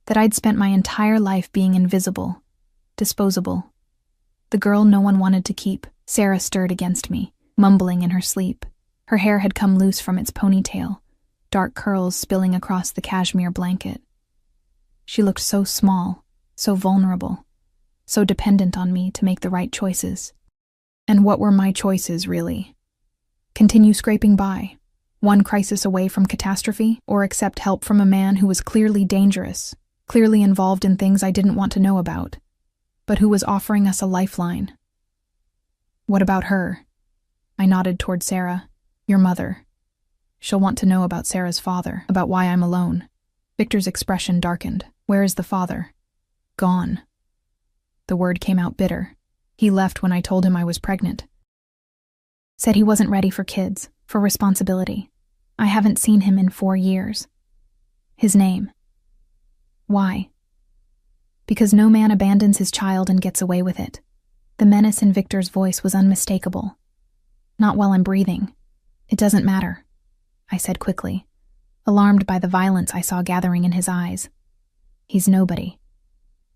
that I'd spent my entire life being invisible, disposable. The girl no one wanted to keep. Sarah stirred against me, mumbling in her sleep. Her hair had come loose from its ponytail, dark curls spilling across the cashmere blanket. She looked so small, so vulnerable, so dependent on me to make the right choices. And what were my choices, really? Continue scraping by, one crisis away from catastrophe, or accept help from a man who was clearly dangerous, clearly involved in things I didn't want to know about, but who was offering us a lifeline? What about her? I nodded toward Sarah. Your mother. She'll want to know about Sarah's father, about why I'm alone. Victor's expression darkened. Where is the father? Gone. The word came out bitter. He left when I told him I was pregnant. Said he wasn't ready for kids, for responsibility. I haven't seen him in 4 years. His name. Why? Because no man abandons his child and gets away with it. The menace in Victor's voice was unmistakable. Not while I'm breathing. It doesn't matter, I said quickly, alarmed by the violence I saw gathering in his eyes. He's nobody.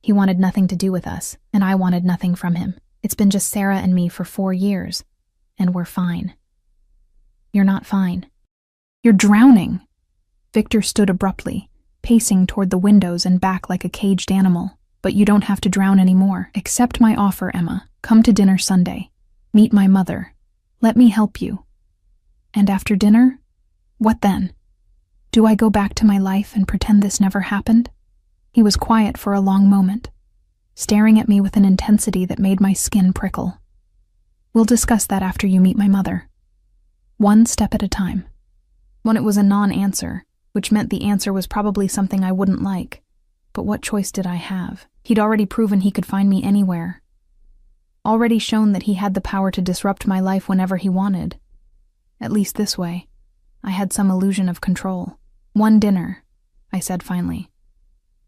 He wanted nothing to do with us, and I wanted nothing from him. It's been just Sarah and me for 4 years, and we're fine. You're not fine. You're drowning. Victor stood abruptly, pacing toward the windows and back like a caged animal. But you don't have to drown anymore. Accept my offer, Emma. Come to dinner Sunday. Meet my mother. Let me help you. And after dinner? What then? Do I go back to my life and pretend this never happened? He was quiet for a long moment, staring at me with an intensity that made my skin prickle. We'll discuss that after you meet my mother. One step at a time. When it was a non-answer, which meant the answer was probably something I wouldn't like. But what choice did I have? He'd already proven he could find me anywhere. Already shown that he had the power to disrupt my life whenever he wanted. At least this way, I had some illusion of control. One dinner, I said finally.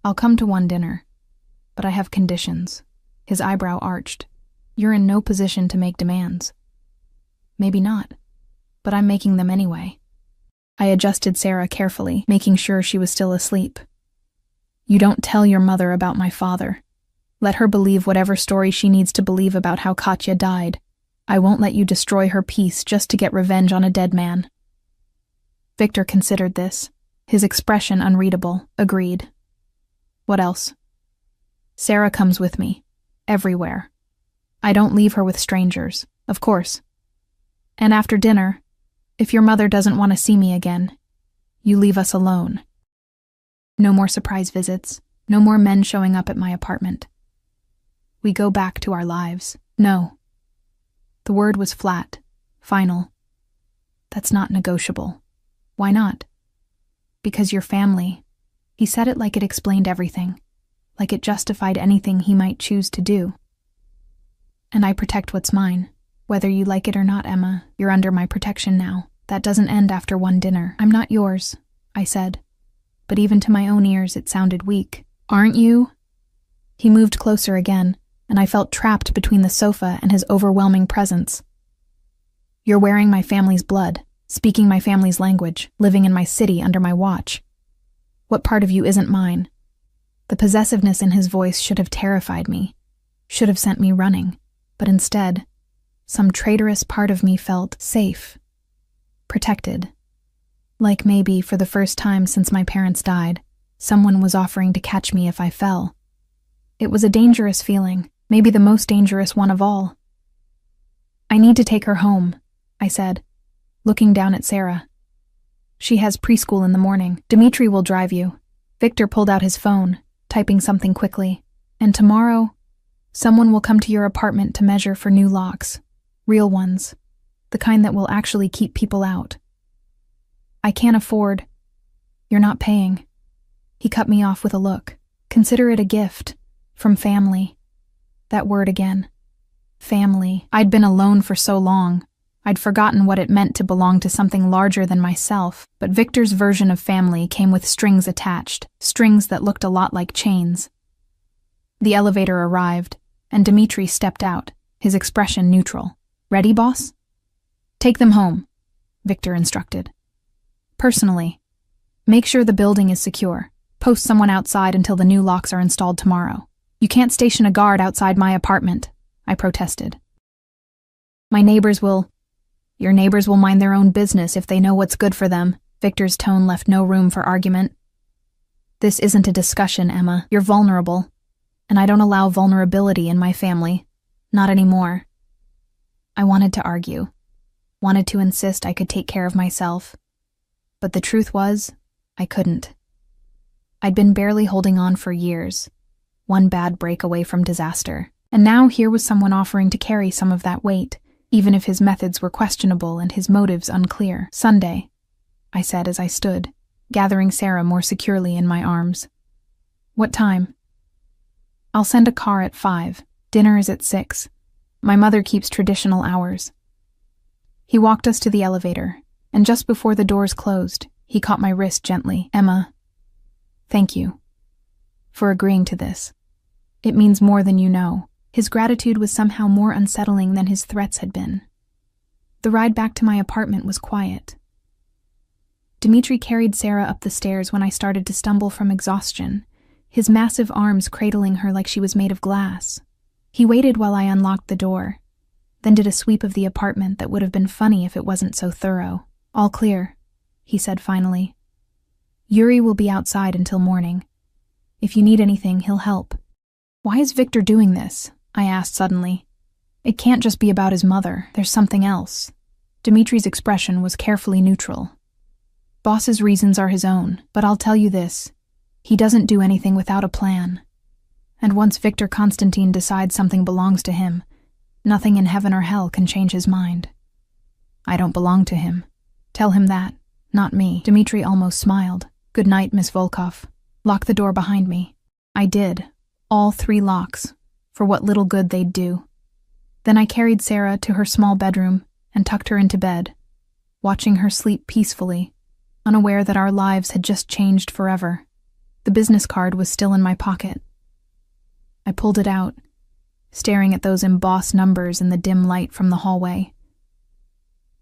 I'll come to one dinner, but I have conditions. His eyebrow arched. You're in no position to make demands. Maybe not, but I'm making them anyway. I adjusted Sarah carefully, making sure she was still asleep. You don't tell your mother about my father. Let her believe whatever story she needs to believe about how Katya died. I won't let you destroy her peace just to get revenge on a dead man. Victor considered this, his expression unreadable, agreed. What else? Sarah comes with me, everywhere. I don't leave her with strangers, of course. And after dinner, if your mother doesn't want to see me again, you leave us alone. No more surprise visits, no more men showing up at my apartment. We go back to our lives. No. The word was flat, final. That's not negotiable. Why not? Because your family. He said it like it explained everything, like it justified anything he might choose to do. And I protect what's mine. Whether you like it or not, Emma, you're under my protection now. That doesn't end after one dinner. I'm not yours, I said. But even to my own ears it sounded weak. Aren't you? He moved closer again, and I felt trapped between the sofa and his overwhelming presence. You're wearing my family's blood, speaking my family's language, living in my city under my watch. What part of you isn't mine? The possessiveness in his voice should have terrified me, should have sent me running, but instead, some traitorous part of me felt safe, protected. Like maybe, for the first time since my parents died, someone was offering to catch me if I fell. It was a dangerous feeling, maybe the most dangerous one of all. I need to take her home, I said, looking down at Sarah. She has preschool in the morning. Dmitri will drive you. Victor pulled out his phone, typing something quickly. And tomorrow, someone will come to your apartment to measure for new locks. Real ones. The kind that will actually keep people out. I can't afford. You're not paying. He cut me off with a look. Consider it a gift. From family. That word again. Family. I'd been alone for so long. I'd forgotten what it meant to belong to something larger than myself, but Victor's version of family came with strings attached, strings that looked a lot like chains. The elevator arrived, and Dmitri stepped out, his expression neutral. Ready, boss? Take them home, Victor instructed. Personally. Make sure the building is secure. Post someone outside until the new locks are installed tomorrow. You can't station a guard outside my apartment, I protested. Your neighbors will mind their own business if they know what's good for them. Victor's tone left no room for argument. This isn't a discussion, Emma. You're vulnerable. And I don't allow vulnerability in my family. Not anymore. I wanted to argue. Wanted to insist I could take care of myself. But the truth was, I couldn't. I'd been barely holding on for years. One bad break away from disaster. And now here was someone offering to carry some of that weight, even if his methods were questionable and his motives unclear. Sunday, I said as I stood, gathering Sarah more securely in my arms. What time? I'll send a car at 5. Dinner is at 6. My mother keeps traditional hours. He walked us to the elevator, and just before the doors closed, he caught my wrist gently. Emma, thank you for agreeing to this. It means more than you know. His gratitude was somehow more unsettling than his threats had been. The ride back to my apartment was quiet. Dimitri carried Sarah up the stairs when I started to stumble from exhaustion, his massive arms cradling her like she was made of glass. He waited while I unlocked the door, then did a sweep of the apartment that would have been funny if it wasn't so thorough. All clear, he said finally. Yuri will be outside until morning. If you need anything, he'll help. Why is Victor doing this? I asked suddenly. It can't just be about his mother. There's something else. Dimitri's expression was carefully neutral. Boss's reasons are his own, but I'll tell you this. He doesn't do anything without a plan. And once Victor Constantine decides something belongs to him, nothing in heaven or hell can change his mind. I don't belong to him. Tell him that, not me. Dimitri almost smiled. Good night, Miss Volkov. Lock the door behind me. I did. All 3 locks, for what little good they'd do. Then I carried Sarah to her small bedroom and tucked her into bed, watching her sleep peacefully, unaware that our lives had just changed forever. The business card was still in my pocket. I pulled it out, staring at those embossed numbers in the dim light from the hallway.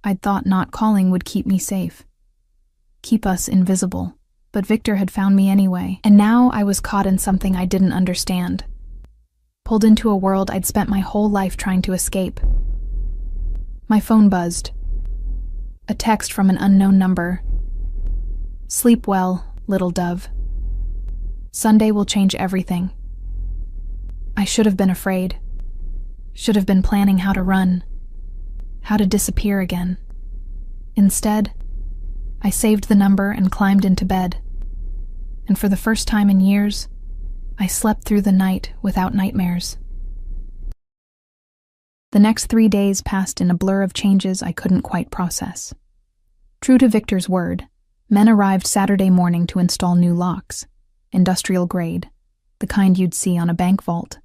I'd thought not calling would keep me safe, keep us invisible, but Victor had found me anyway, and now I was caught in something I didn't understand. Pulled into a world I'd spent my whole life trying to escape. My phone buzzed. A text from an unknown number. Sleep well, little dove. Sunday will change everything. I should have been afraid. Should have been planning how to run. How to disappear again. Instead, I saved the number and climbed into bed. And for the first time in years, I slept through the night without nightmares. The next 3 days passed in a blur of changes I couldn't quite process. True to Victor's word, men arrived Saturday morning to install new locks, industrial grade, the kind you'd see on a bank vault.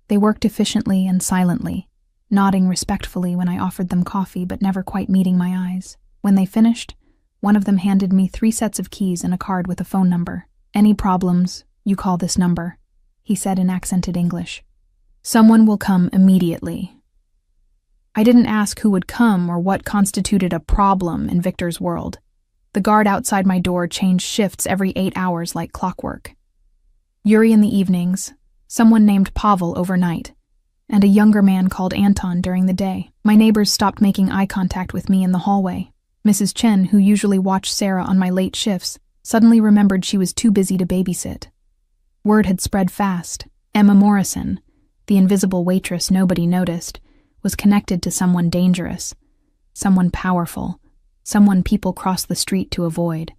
They worked efficiently and silently, nodding respectfully when I offered them coffee but never quite meeting my eyes. When they finished, one of them handed me 3 sets of keys and a card with a phone number. Any problems, you call this number, he said in accented English. Someone will come immediately. I didn't ask who would come or what constituted a problem in Victor's world. The guard outside my door changed shifts every 8 hours like clockwork. Yuri in the evenings, someone named Pavel overnight, and a younger man called Anton during the day. My neighbors stopped making eye contact with me in the hallway. Mrs. Chen, who usually watched Sarah on my late shifts, suddenly remembered she was too busy to babysit. Word had spread fast. Emma Morrison, the invisible waitress nobody noticed, was connected to someone dangerous, someone powerful, someone people crossed the street to avoid.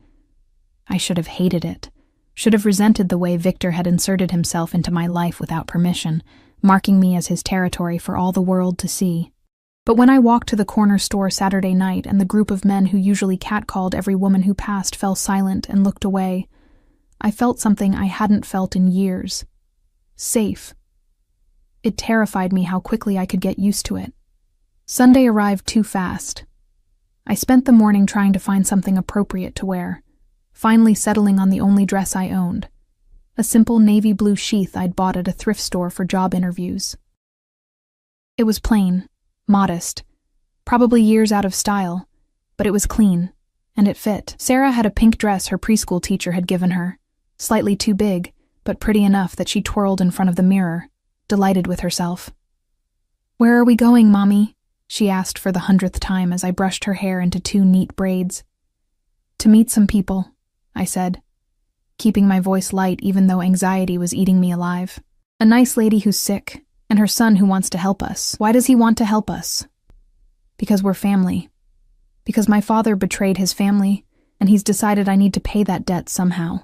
I should have hated it, should have resented the way Victor had inserted himself into my life without permission, marking me as his territory for all the world to see. But when I walked to the corner store Saturday night and the group of men who usually catcalled every woman who passed fell silent and looked away, I felt something I hadn't felt in years. Safe. It terrified me how quickly I could get used to it. Sunday arrived too fast. I spent the morning trying to find something appropriate to wear, finally settling on the only dress I owned, a simple navy blue sheath I'd bought at a thrift store for job interviews. It was plain, modest, probably years out of style, but it was clean and it fit. Sarah had a pink dress her preschool teacher had given her, slightly too big, but pretty enough that she twirled in front of the mirror, delighted with herself. "Where are we going, Mommy?" she asked for the 100th time as I brushed her hair into 2 neat braids. "To meet some people," I said, keeping my voice light even though anxiety was eating me alive. "A nice lady who's sick, and her son who wants to help us." "Why does he want to help us?" "Because we're family. Because my father betrayed his family, and he's decided I need to pay that debt somehow.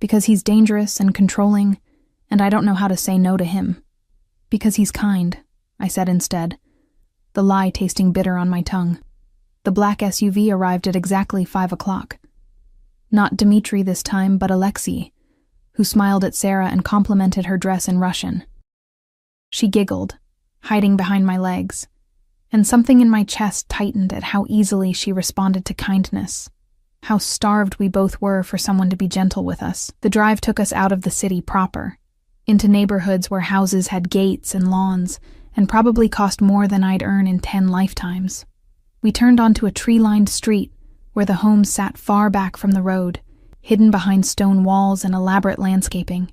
Because he's dangerous and controlling, and I don't know how to say no to him. Because he's kind," I said instead, the lie tasting bitter on my tongue. The black SUV arrived at exactly 5 o'clock. Not Dmitri this time, but Alexei, who smiled at Sarah and complimented her dress in Russian. She giggled, hiding behind my legs, and something in my chest tightened at how easily she responded to kindness. How starved we both were for someone to be gentle with us. The drive took us out of the city proper, into neighborhoods where houses had gates and lawns, and probably cost more than I'd earn in 10 lifetimes. We turned onto a tree-lined street where the homes sat far back from the road, hidden behind stone walls and elaborate landscaping.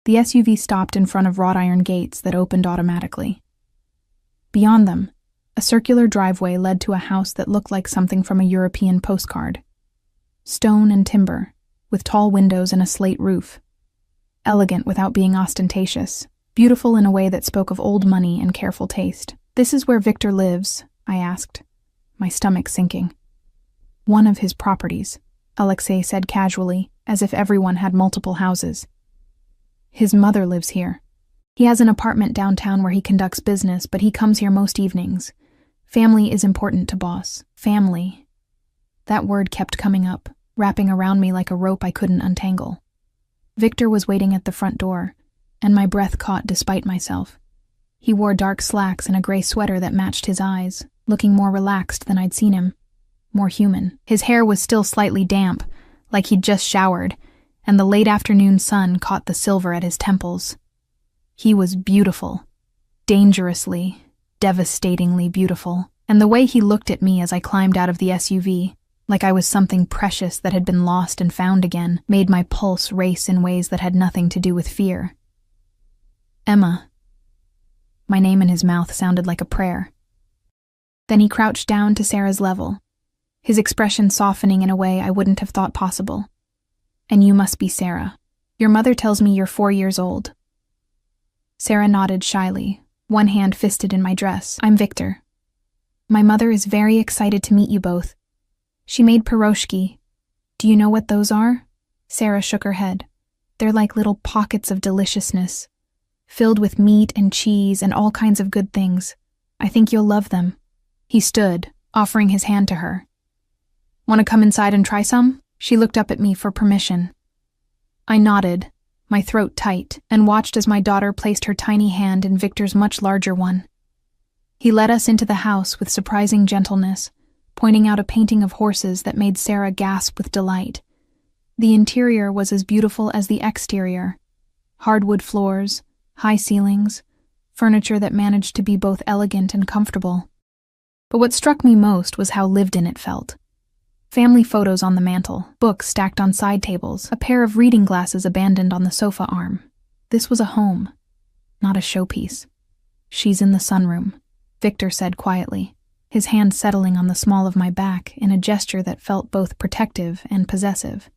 The SUV stopped in front of wrought iron gates that opened automatically. Beyond them, a circular driveway led to a house that looked like something from a European postcard. Stone and timber, with tall windows and a slate roof. Elegant without being ostentatious, beautiful in a way that spoke of old money and careful taste. "This is where Victor lives?" I asked, my stomach sinking. "One of his properties," Alexei said casually, as if everyone had multiple houses. "His mother lives here. He has an apartment downtown where he conducts business, but he comes here most evenings. Family is important to Boss. Family." That word kept coming up, wrapping around me like a rope I couldn't untangle. Victor was waiting at the front door, and my breath caught despite myself. He wore dark slacks and a gray sweater that matched his eyes, looking more relaxed than I'd seen him. More human. His hair was still slightly damp, like he'd just showered, and the late afternoon sun caught the silver at his temples. He was beautiful. Dangerously, devastatingly beautiful. And the way he looked at me as I climbed out of the SUV, like I was something precious that had been lost and found again, made my pulse race in ways that had nothing to do with fear. "Emma." My name in his mouth sounded like a prayer. Then he crouched down to Sarah's level, his expression softening in a way I wouldn't have thought possible. "And you must be Sarah. Your mother tells me you're 4 years old." Sarah nodded shyly, one hand fisted in my dress. "I'm Victor. My mother is very excited to meet you both. She made piroshki. Do you know what those are?" Sarah shook her head. "They're like little pockets of deliciousness, filled with meat and cheese and all kinds of good things. I think you'll love them." He stood, offering his hand to her. "Want to come inside and try some?" She looked up at me for permission. I nodded, my throat tight, and watched as my daughter placed her tiny hand in Victor's much larger one. He led us into the house with surprising gentleness, pointing out a painting of horses that made Sarah gasp with delight. The interior was as beautiful as the exterior. Hardwood floors, high ceilings, furniture that managed to be both elegant and comfortable. But what struck me most was how lived in it felt. Family photos on the mantel, books stacked on side tables, a pair of reading glasses abandoned on the sofa arm. This was a home, not a showpiece. "She's in the sunroom," Victor said quietly, his hand settling on the small of my back in a gesture that felt both protective and possessive.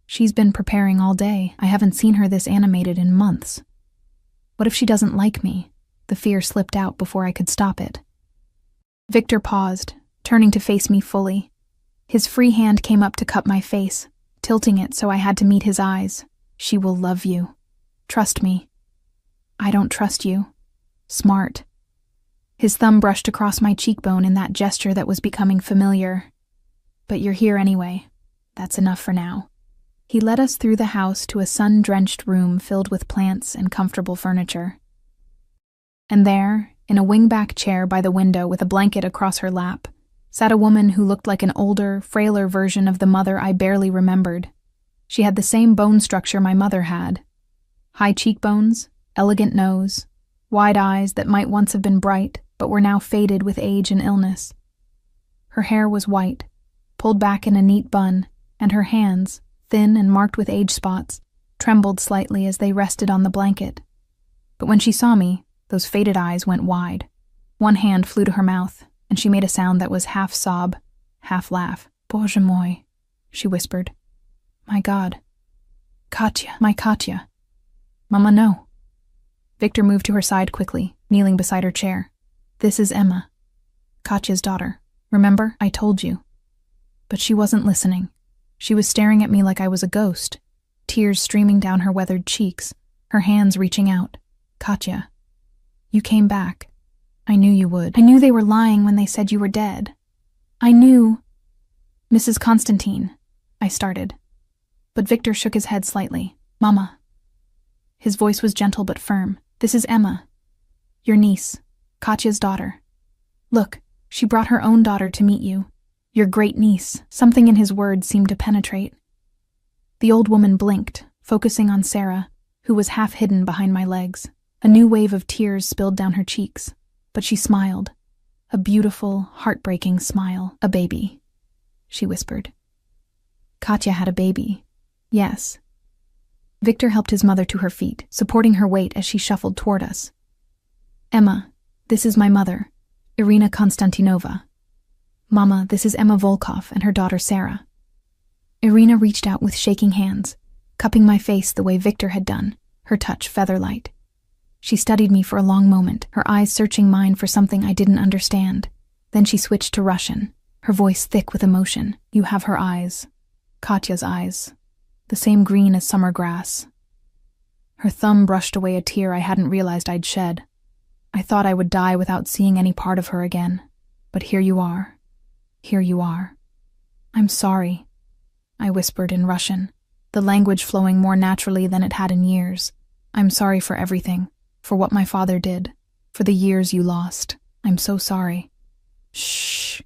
"She's been preparing all day. I haven't seen her this animated in months." What if she doesn't like me? The fear slipped out before I could stop it. Victor paused, turning to face me fully. His free hand came up to cup my face, tilting it so I had to meet his eyes. "She will love you. Trust me." "I don't trust you." "Smart." His thumb brushed across my cheekbone in that gesture that was becoming familiar. "But you're here anyway. That's enough for now." He led us through the house to a sun-drenched room filled with plants and comfortable furniture. And there, in a wingback chair by the window with a blanket across her lap, sat a woman who looked like an older, frailer version of the mother I barely remembered. She had the same bone structure my mother had. High cheekbones, elegant nose, wide eyes that might once have been bright but were now faded with age and illness. Her hair was white, pulled back in a neat bun, and her hands, thin and marked with age spots, trembled slightly as they rested on the blanket. But when she saw me, those faded eyes went wide. One hand flew to her mouth, and she made a sound that was half sob, half laugh. Bože moi, she whispered. My God. Katya, my Katya. Mama, no. Victor moved to her side quickly, kneeling beside her chair. This is Emma, Katya's daughter. Remember, I told you. But she wasn't listening. She was staring at me like I was a ghost, tears streaming down her weathered cheeks, her hands reaching out. Katya, you came back. I knew you would. I knew they were lying when they said you were dead. I knew... Mrs. Constantine, I started. But Victor shook his head slightly. Mama. His voice was gentle but firm. This is Emma, your niece, Katya's daughter. Look, she brought her own daughter to meet you. Your great niece. Something in his words seemed to penetrate. The old woman blinked, focusing on Sarah, who was half hidden behind my legs. A new wave of tears spilled down her cheeks, but she smiled. A beautiful, heartbreaking smile. A baby, she whispered. Katya had a baby. Yes. Victor helped his mother to her feet, supporting her weight as she shuffled toward us. Emma, this is my mother, Irina Konstantinova. Mama, this is Emma Volkov and her daughter Sarah. Irina reached out with shaking hands, cupping my face the way Victor had done, her touch feather-light. She studied me for a long moment, her eyes searching mine for something I didn't understand. Then she switched to Russian, her voice thick with emotion. You have her eyes, Katya's eyes, the same green as summer grass. Her thumb brushed away a tear I hadn't realized I'd shed. I thought I would die without seeing any part of her again. But here you are. Here you are. I'm sorry, I whispered in Russian, the language flowing more naturally than it had in years. I'm sorry for everything, for what my father did, for the years you lost. I'm so sorry. Shh.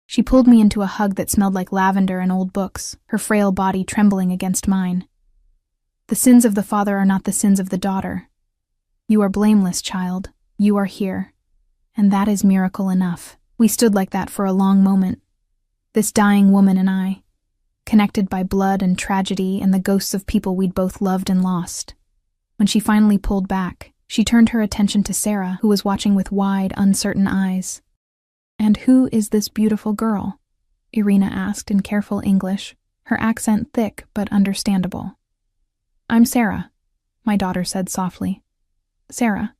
She pulled me into a hug that smelled like lavender and old books, her frail body trembling against mine. The sins of the father are not the sins of the daughter. You are blameless, child. You are here. And that is miracle enough. We stood like that for a long moment. This dying woman and I, connected by blood and tragedy and the ghosts of people we'd both loved and lost. When she finally pulled back, she turned her attention to Sarah, who was watching with wide, uncertain eyes. And who is this beautiful girl? Irina asked in careful English, her accent thick but understandable. I'm Sarah, my daughter said softly. Sarah.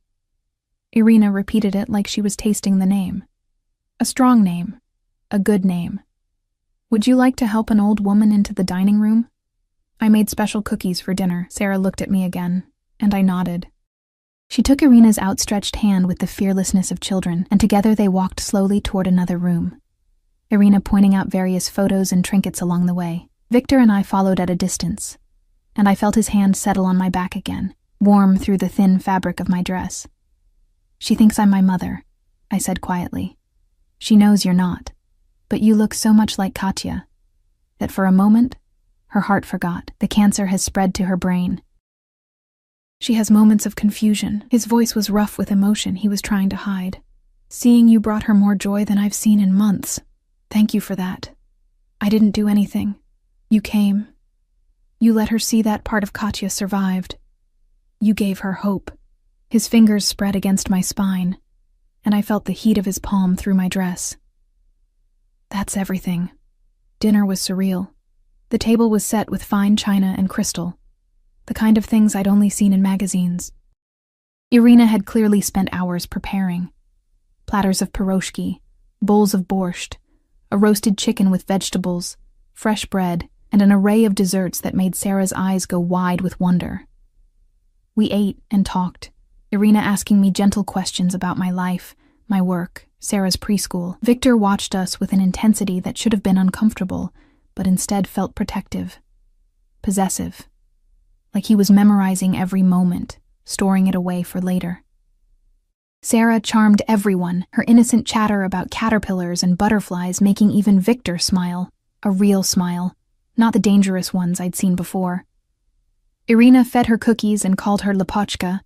Irina repeated it like she was tasting the name. A strong name. A good name. Would you like to help an old woman into the dining room? I made special cookies for dinner. Sarah looked at me again, and I nodded. She took Irina's outstretched hand with the fearlessness of children, and together they walked slowly toward another room, Irina pointing out various photos and trinkets along the way. Victor and I followed at a distance, and I felt his hand settle on my back again, warm through the thin fabric of my dress. She thinks I'm my mother, I said quietly. She knows you're not, but you look so much like Katya that for a moment, her heart forgot. The cancer has spread to her brain. She has moments of confusion. His voice was rough with emotion he was trying to hide. Seeing you brought her more joy than I've seen in months. Thank you for that. I didn't do anything. You came. You let her see that part of Katya survived. You gave her hope. His fingers spread against my spine, and I felt the heat of his palm through my dress. That's everything. Dinner was surreal. The table was set with fine china and crystal, the kind of things I'd only seen in magazines. Irina had clearly spent hours preparing. Platters of piroshki, bowls of borscht, a roasted chicken with vegetables, fresh bread, and an array of desserts that made Sarah's eyes go wide with wonder. We ate and talked, Irina asking me gentle questions about my life, my work, Sarah's preschool. Victor watched us with an intensity that should have been uncomfortable, but instead felt protective, possessive, like he was memorizing every moment, storing it away for later. Sarah charmed everyone, her innocent chatter about caterpillars and butterflies making even Victor smile, a real smile, not the dangerous ones I'd seen before. Irina fed her cookies and called her Lapochka,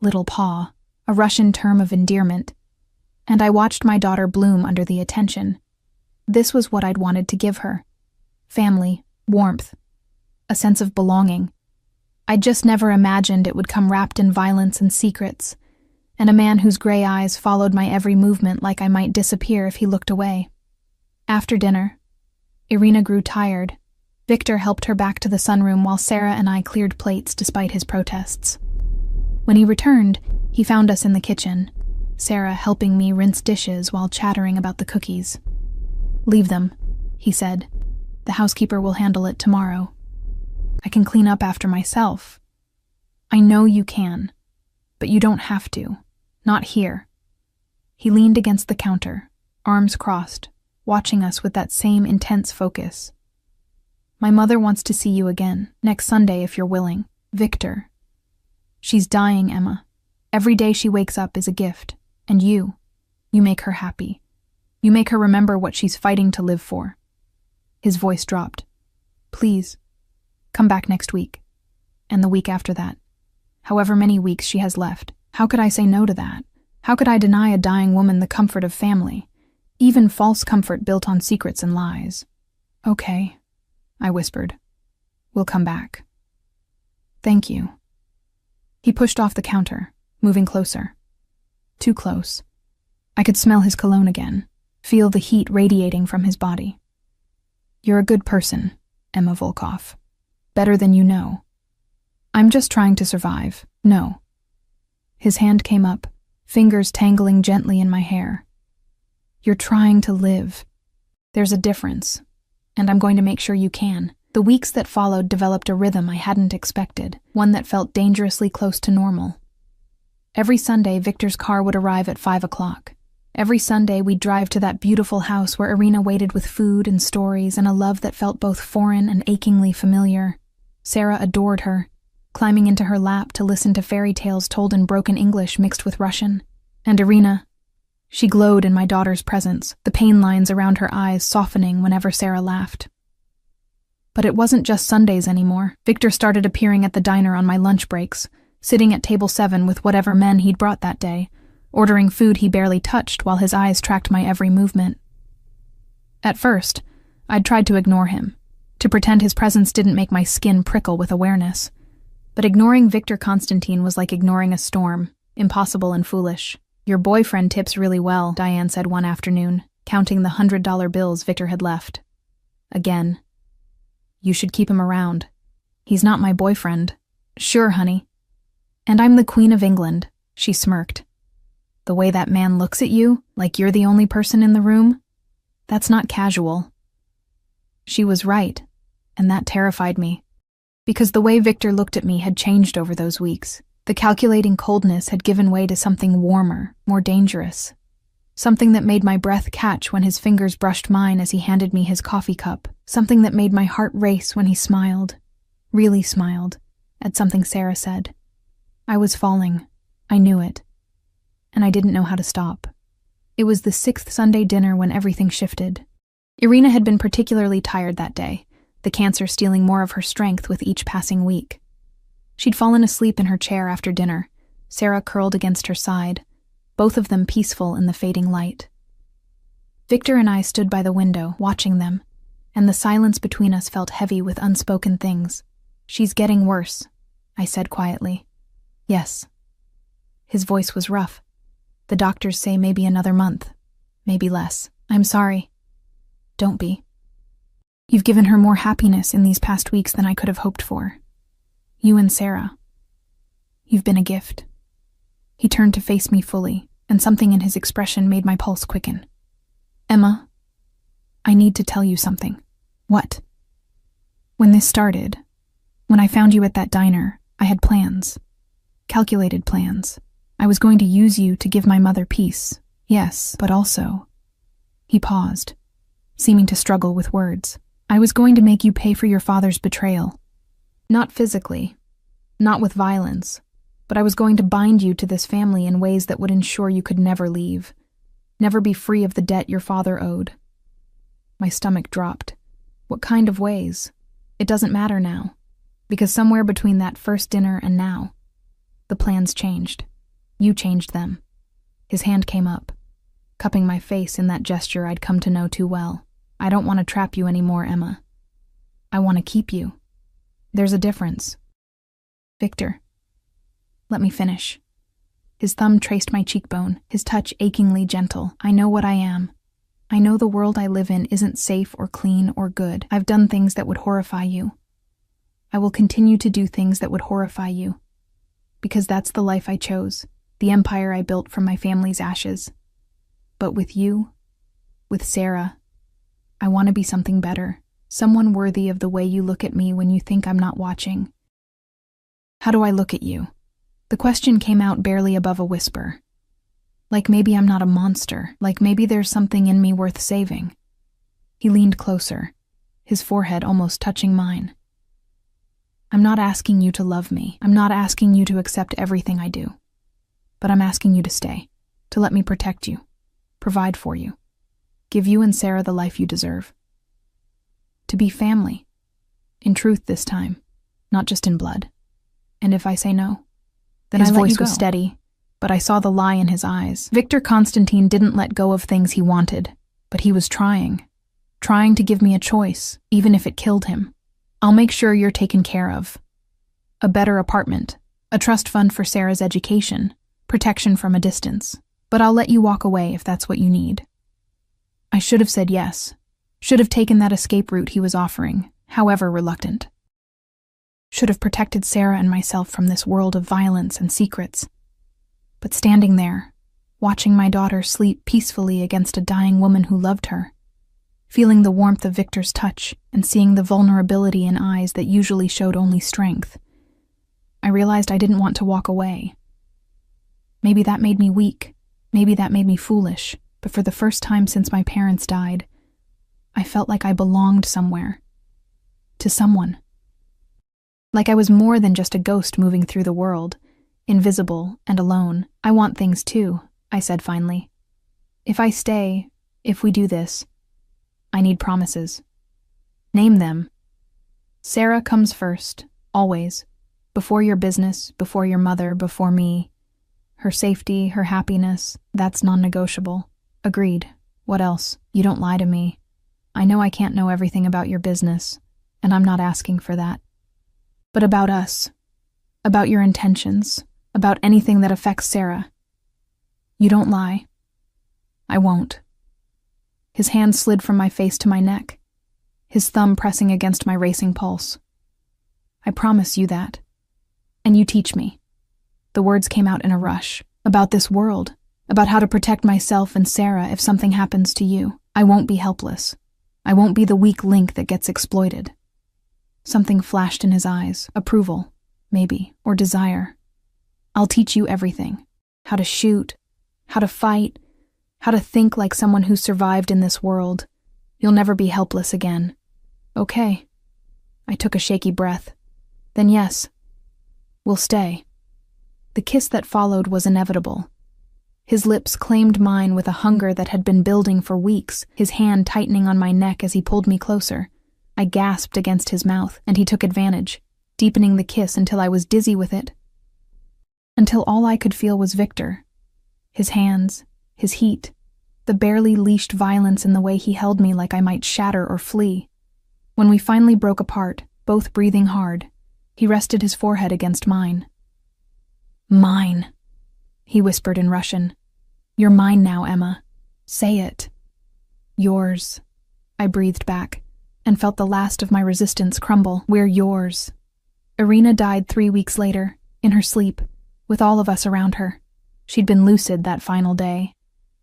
little paw, a Russian term of endearment, and I watched my daughter bloom under the attention, This was what I'd wanted to give her. Family, warmth, a sense of belonging. I'd just never imagined it would come wrapped in violence and secrets, and a man whose gray eyes followed my every movement like I might disappear if he looked away. After dinner, Irina grew tired. Victor helped her back to the sunroom while Sarah and I cleared plates despite his protests. When he returned, he found us in the kitchen, Sarah helping me rinse dishes while chattering about the cookies. "Leave them," he said. "The housekeeper will handle it tomorrow. I can clean up after myself." "I know you can, but you don't have to. Not here." He leaned against the counter, arms crossed, watching us with that same intense focus. "My mother wants to see you again, next Sunday if you're willing. Victor. She's dying, Emma. Every day she wakes up is a gift, and you make her happy. You make her remember what she's fighting to live for." His voice dropped. "Please, come back next week, and the week after that. However many weeks she has left. How could I say no to that? How could I deny a dying woman the comfort of family, even false comfort built on secrets and lies?" "Okay," I whispered. "We'll come back." "Thank you." He pushed off the counter, moving closer. Too close. I could smell his cologne again, feel the heat radiating from his body. "You're a good person, Emma Volkov. Better than you know. I'm just trying to survive. No." His hand came up, fingers tangling gently in my hair. "You're trying to live. There's a difference, and I'm going to make sure you can." The weeks that followed developed a rhythm I hadn't expected, one that felt dangerously close to normal. Every Sunday, Victor's car would arrive at 5 o'clock. Every Sunday, we'd drive to that beautiful house where Irina waited with food and stories and a love that felt both foreign and achingly familiar. Sarah adored her, climbing into her lap to listen to fairy tales told in broken English mixed with Russian. And Irina, she glowed in my daughter's presence, the pain lines around her eyes softening whenever Sarah laughed. But it wasn't just Sundays anymore. Victor started appearing at the diner on my lunch breaks, sitting at table 7 with whatever men he'd brought that day, ordering food he barely touched while his eyes tracked my every movement. At first, I'd tried to ignore him, to pretend his presence didn't make my skin prickle with awareness. But ignoring Victor Constantine was like ignoring a storm, impossible and foolish. "Your boyfriend tips really well," Diane said one afternoon, counting the $100 bills Victor had left. Again. "You should keep him around. He's not my boyfriend." "Sure, honey." "And I'm the Queen of England," she smirked. "The way that man looks at you, like you're the only person in the room, that's not casual." She was right, and that terrified me. Because the way Victor looked at me had changed over those weeks. The calculating coldness had given way to something warmer, more dangerous. Something that made my breath catch when his fingers brushed mine as he handed me his coffee cup. Something that made my heart race when he smiled, really smiled, at something Sarah said. I was falling. I knew it. And I didn't know how to stop. It was the 6th Sunday dinner when everything shifted. Irina had been particularly tired that day, the cancer stealing more of her strength with each passing week. She'd fallen asleep in her chair after dinner, Sarah curled against her side, both of them peaceful in the fading light. Victor and I stood by the window, watching them, and the silence between us felt heavy with unspoken things. "She's getting worse," I said quietly. "Yes." His voice was rough. "The doctors say maybe another month, maybe less. I'm sorry." "Don't be. You've given her more happiness in these past weeks than I could have hoped for. You and Sarah. You've been a gift." He turned to face me fully, and something in his expression made my pulse quicken. "Emma, I need to tell you something." "What?" "When this started, when I found you at that diner, I had plans. Calculated plans. I was going to use you to give my mother peace. Yes, but also..." He paused, seeming to struggle with words. "I was going to make you pay for your father's betrayal. Not physically, not with violence, but I was going to bind you to this family in ways that would ensure you could never leave, never be free of the debt your father owed." My stomach dropped. What kind of ways? It doesn't matter now, because somewhere between that first dinner and now, the plans changed. You changed them. His hand came up, cupping my face in that gesture I'd come to know too well. I don't want to trap you anymore, Emma. I want to keep you. There's a difference. Victor, let me finish. His thumb traced my cheekbone, his touch achingly gentle. I know what I am. I know the world I live in isn't safe or clean or good. I've done things that would horrify you. I will continue to do things that would horrify you. Because that's the life I chose, the empire I built from my family's ashes. But with you, with Sarah, I want to be something better, someone worthy of the way you look at me when you think I'm not watching. How do I look at you? The question came out barely above a whisper. Like maybe I'm not a monster, like maybe there's something in me worth saving. He leaned closer, his forehead almost touching mine. I'm not asking you to love me. I'm not asking you to accept everything I do. But I'm asking you to stay, to let me protect you, provide for you, give you and Sarah the life you deserve. To be family, in truth this time, not just in blood. And if I say no, then his voice was steady, but I saw the lie in his eyes. Victor Constantine didn't let go of things he wanted, but he was trying to give me a choice, even if it killed him. I'll make sure you're taken care of. A better apartment, a trust fund for Sarah's education, protection from a distance. But I'll let you walk away if that's what you need. I should have said yes, should have taken that escape route he was offering, however reluctant. Should have protected Sarah and myself from this world of violence and secrets. But standing there, watching my daughter sleep peacefully against a dying woman who loved her, feeling the warmth of Victor's touch and seeing the vulnerability in eyes that usually showed only strength, I realized I didn't want to walk away. Maybe that made me weak, maybe that made me foolish, but for the first time since my parents died, I felt like I belonged somewhere. To someone. Like I was more than just a ghost moving through the world, invisible and alone. I want things too, I said finally. If I stay, if we do this, I need promises. Name them. Sarah comes first, always. Before your business, before your mother, before me. Her safety, her happiness, that's non-negotiable. Agreed. What else? You don't lie to me. I know I can't know everything about your business, and I'm not asking for that. But about us, about your intentions, about anything that affects Sarah. You don't lie. I won't. His hand slid from my face to my neck, his thumb pressing against my racing pulse. I promise you that. And you teach me. The words came out in a rush, about this world, about how to protect myself and Sarah if something happens to you. I won't be helpless. I won't be the weak link that gets exploited. Something flashed in his eyes, approval, maybe, or desire. I'll teach you everything. How to shoot, how to fight, how to think like someone who survived in this world. You'll never be helpless again. Okay. I took a shaky breath. Then yes, we'll stay. The kiss that followed was inevitable. His lips claimed mine with a hunger that had been building for weeks, his hand tightening on my neck as he pulled me closer. I gasped against his mouth, and he took advantage, deepening the kiss until I was dizzy with it. Until all I could feel was Victor. His hands, his heat, the barely leashed violence in the way he held me like I might shatter or flee. When we finally broke apart, both breathing hard, he rested his forehead against mine. Mine, he whispered in Russian. You're mine now, Emma. Say it. Yours, I breathed back, and felt the last of my resistance crumble. We're yours. Irina died 3 weeks later, in her sleep, with all of us around her. She'd been lucid that final day,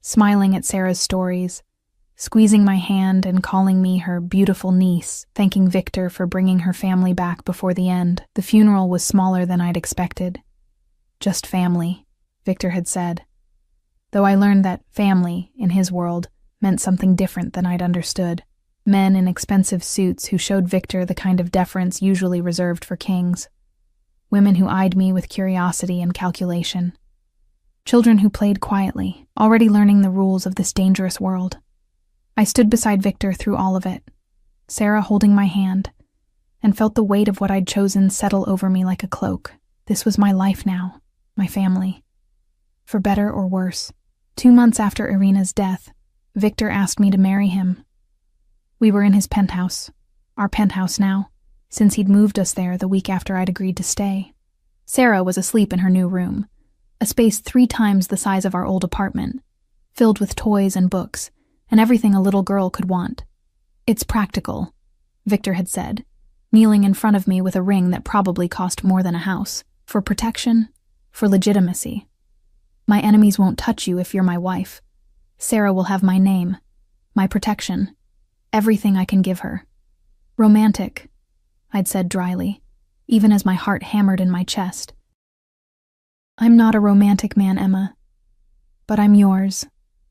smiling at Sarah's stories, squeezing my hand and calling me her beautiful niece, thanking Victor for bringing her family back before the end. The funeral was smaller than I'd expected. Just family, Victor had said, though I learned that family, in his world, meant something different than I'd understood. Men in expensive suits who showed Victor the kind of deference usually reserved for kings. Women who eyed me with curiosity and calculation. Children who played quietly, already learning the rules of this dangerous world. I stood beside Victor through all of it, Sarah holding my hand, and felt the weight of what I'd chosen settle over me like a cloak. This was my life now, my family. For better or worse. 2 months after Irina's death, Victor asked me to marry him. We were in his penthouse, our penthouse now, since he'd moved us there the week after I'd agreed to stay. Sarah was asleep in her new room, a space 3 times the size of our old apartment, filled with toys and books, and everything a little girl could want. "It's practical," Victor had said, kneeling in front of me with a ring that probably cost more than a house, for protection, for legitimacy. "My enemies won't touch you if you're my wife. Sarah will have my name, my protection, everything I can give her." "Romantic," I'd said dryly, even as my heart hammered in my chest. "I'm not a romantic man, Emma. But I'm yours.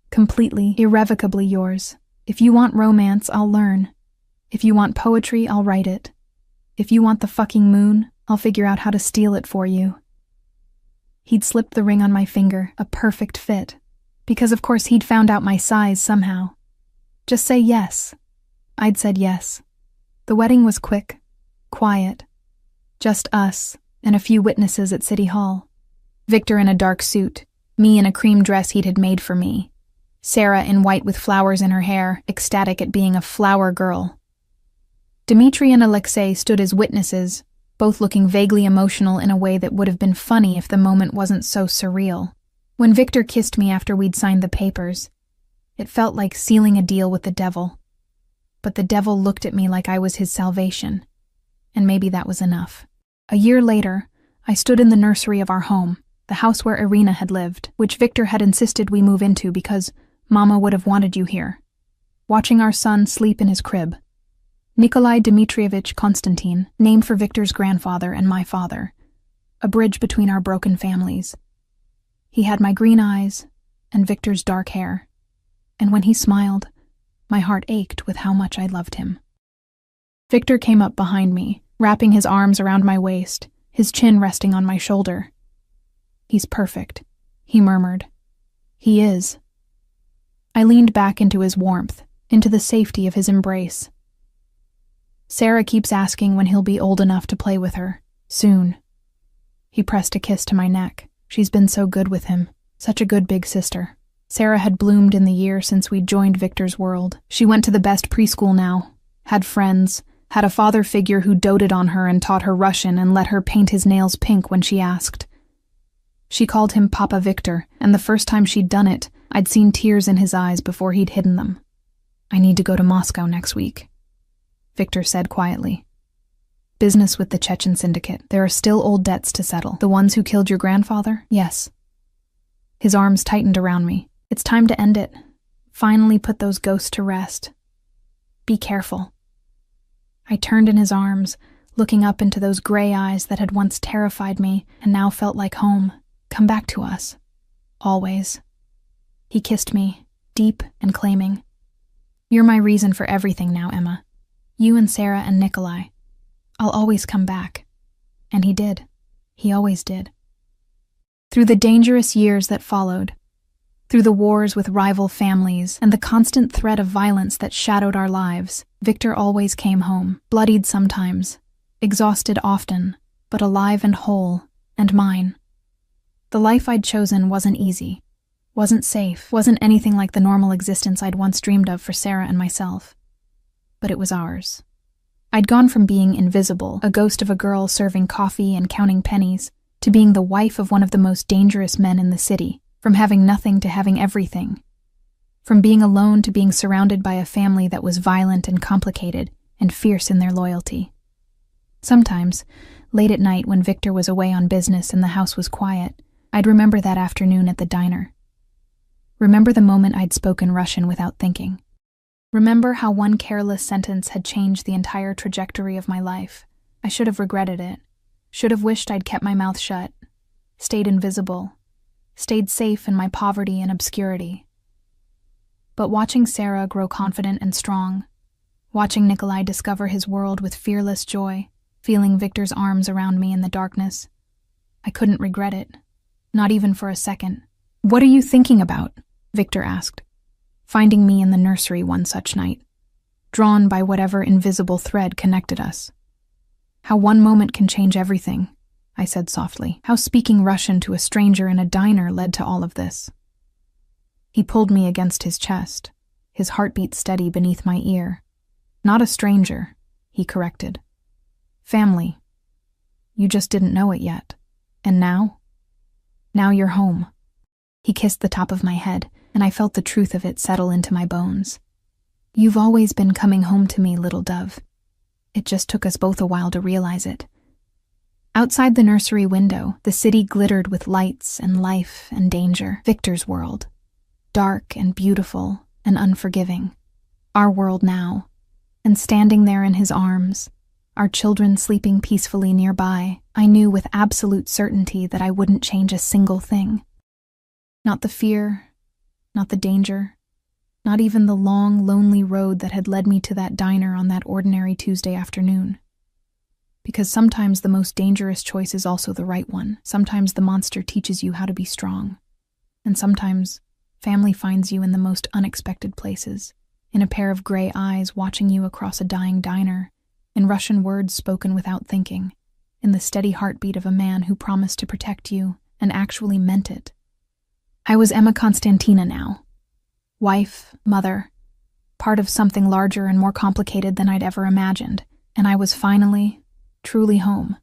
Completely, irrevocably yours. If you want romance, I'll learn. If you want poetry, I'll write it. If you want the fucking moon, I'll figure out how to steal it for you." He'd slipped the ring on my finger, a perfect fit. Because of course he'd found out my size somehow. "Just say yes." I'd said yes. The wedding was quick, quiet. Just us and a few witnesses at City Hall. Victor in a dark suit, me in a cream dress he'd had made for me. Sarah in white with flowers in her hair, ecstatic at being a flower girl. Dmitri and Alexei stood as witnesses, both looking vaguely emotional in a way that would have been funny if the moment wasn't so surreal. When Victor kissed me after we'd signed the papers, it felt like sealing a deal with the devil. But the devil looked at me like I was his salvation, and maybe that was enough. A year later, I stood in the nursery of our home, the house where Irina had lived, which Victor had insisted we move into because Mama would have wanted you here, watching our son sleep in his crib. Nikolai Dmitrievich Konstantin, named for Victor's grandfather and my father, a bridge between our broken families. He had my green eyes and Victor's dark hair, and when he smiled, my heart ached with how much I loved him. Victor came up behind me, wrapping his arms around my waist, his chin resting on my shoulder. "He's perfect," he murmured. "He is." I leaned back into his warmth, into the safety of his embrace. "Sarah keeps asking when he'll be old enough to play with her. Soon." He pressed a kiss to my neck. "She's been so good with him. Such a good big sister." Sarah had bloomed in the year since we'd joined Victor's world. She went to the best preschool now, had friends, had a father figure who doted on her and taught her Russian and let her paint his nails pink when she asked. She called him Papa Victor, and the first time she'd done it, I'd seen tears in his eyes before he'd hidden them. "I need to go to Moscow next week," Victor said quietly. "Business with the Chechen syndicate. There are still old debts to settle. The ones who killed your grandfather?" "Yes." His arms tightened around me. "It's time to end it. Finally put those ghosts to rest. Be careful." I turned in his arms, looking up into those gray eyes that had once terrified me and now felt like home. "Come back to us. Always." He kissed me, deep and claiming. "You're my reason for everything now, Emma. You and Sarah and Nikolai. I'll always come back." And he did. He always did. Through the dangerous years that followed, through the wars with rival families and the constant threat of violence that shadowed our lives, Victor always came home, bloodied sometimes, exhausted often, but alive and whole, and mine. The life I'd chosen wasn't easy, wasn't safe, wasn't anything like the normal existence I'd once dreamed of for Sarah and myself. But it was ours. I'd gone from being invisible, a ghost of a girl serving coffee and counting pennies, to being the wife of one of the most dangerous men in the city, from having nothing to having everything, from being alone to being surrounded by a family that was violent and complicated and fierce in their loyalty. Sometimes, late at night when Victor was away on business and the house was quiet, I'd remember that afternoon at the diner. Remember the moment I'd spoken Russian without thinking. Remember how one careless sentence had changed the entire trajectory of my life. I should have regretted it. Should have wished I'd kept my mouth shut, stayed invisible, stayed safe in my poverty and obscurity. But watching Sarah grow confident and strong, watching Nikolai discover his world with fearless joy, feeling Victor's arms around me in the darkness, I couldn't regret it, not even for a second. "What are you thinking about?" Victor asked, finding me in the nursery one such night, drawn by whatever invisible thread connected us. "How one moment can change everything," I said softly. "How speaking Russian to a stranger in a diner led to all of this." He pulled me against his chest, his heartbeat steady beneath my ear. Not a stranger, he corrected. Family. You just didn't know it yet. And now? Now you're home. He kissed the top of my head, and I felt the truth of it settle into my bones. You've always been coming home to me, little dove. It just took us both a while to realize it. Outside the nursery window, the city glittered with lights and life and danger. Victor's world. Dark and beautiful and unforgiving. Our world now. And standing there in his arms, our children sleeping peacefully nearby, I knew with absolute certainty that I wouldn't change a single thing. Not the fear, not the danger, not even the long, lonely road that had led me to that diner on that ordinary Tuesday afternoon. Because sometimes the most dangerous choice is also the right one. Sometimes the monster teaches you how to be strong. And sometimes family finds you in the most unexpected places, in a pair of gray eyes watching you across a dying diner, in Russian words spoken without thinking, in the steady heartbeat of a man who promised to protect you and actually meant it. I was Emma Konstantina now. Wife, mother, part of something larger and more complicated than I'd ever imagined, and I was finally, truly home.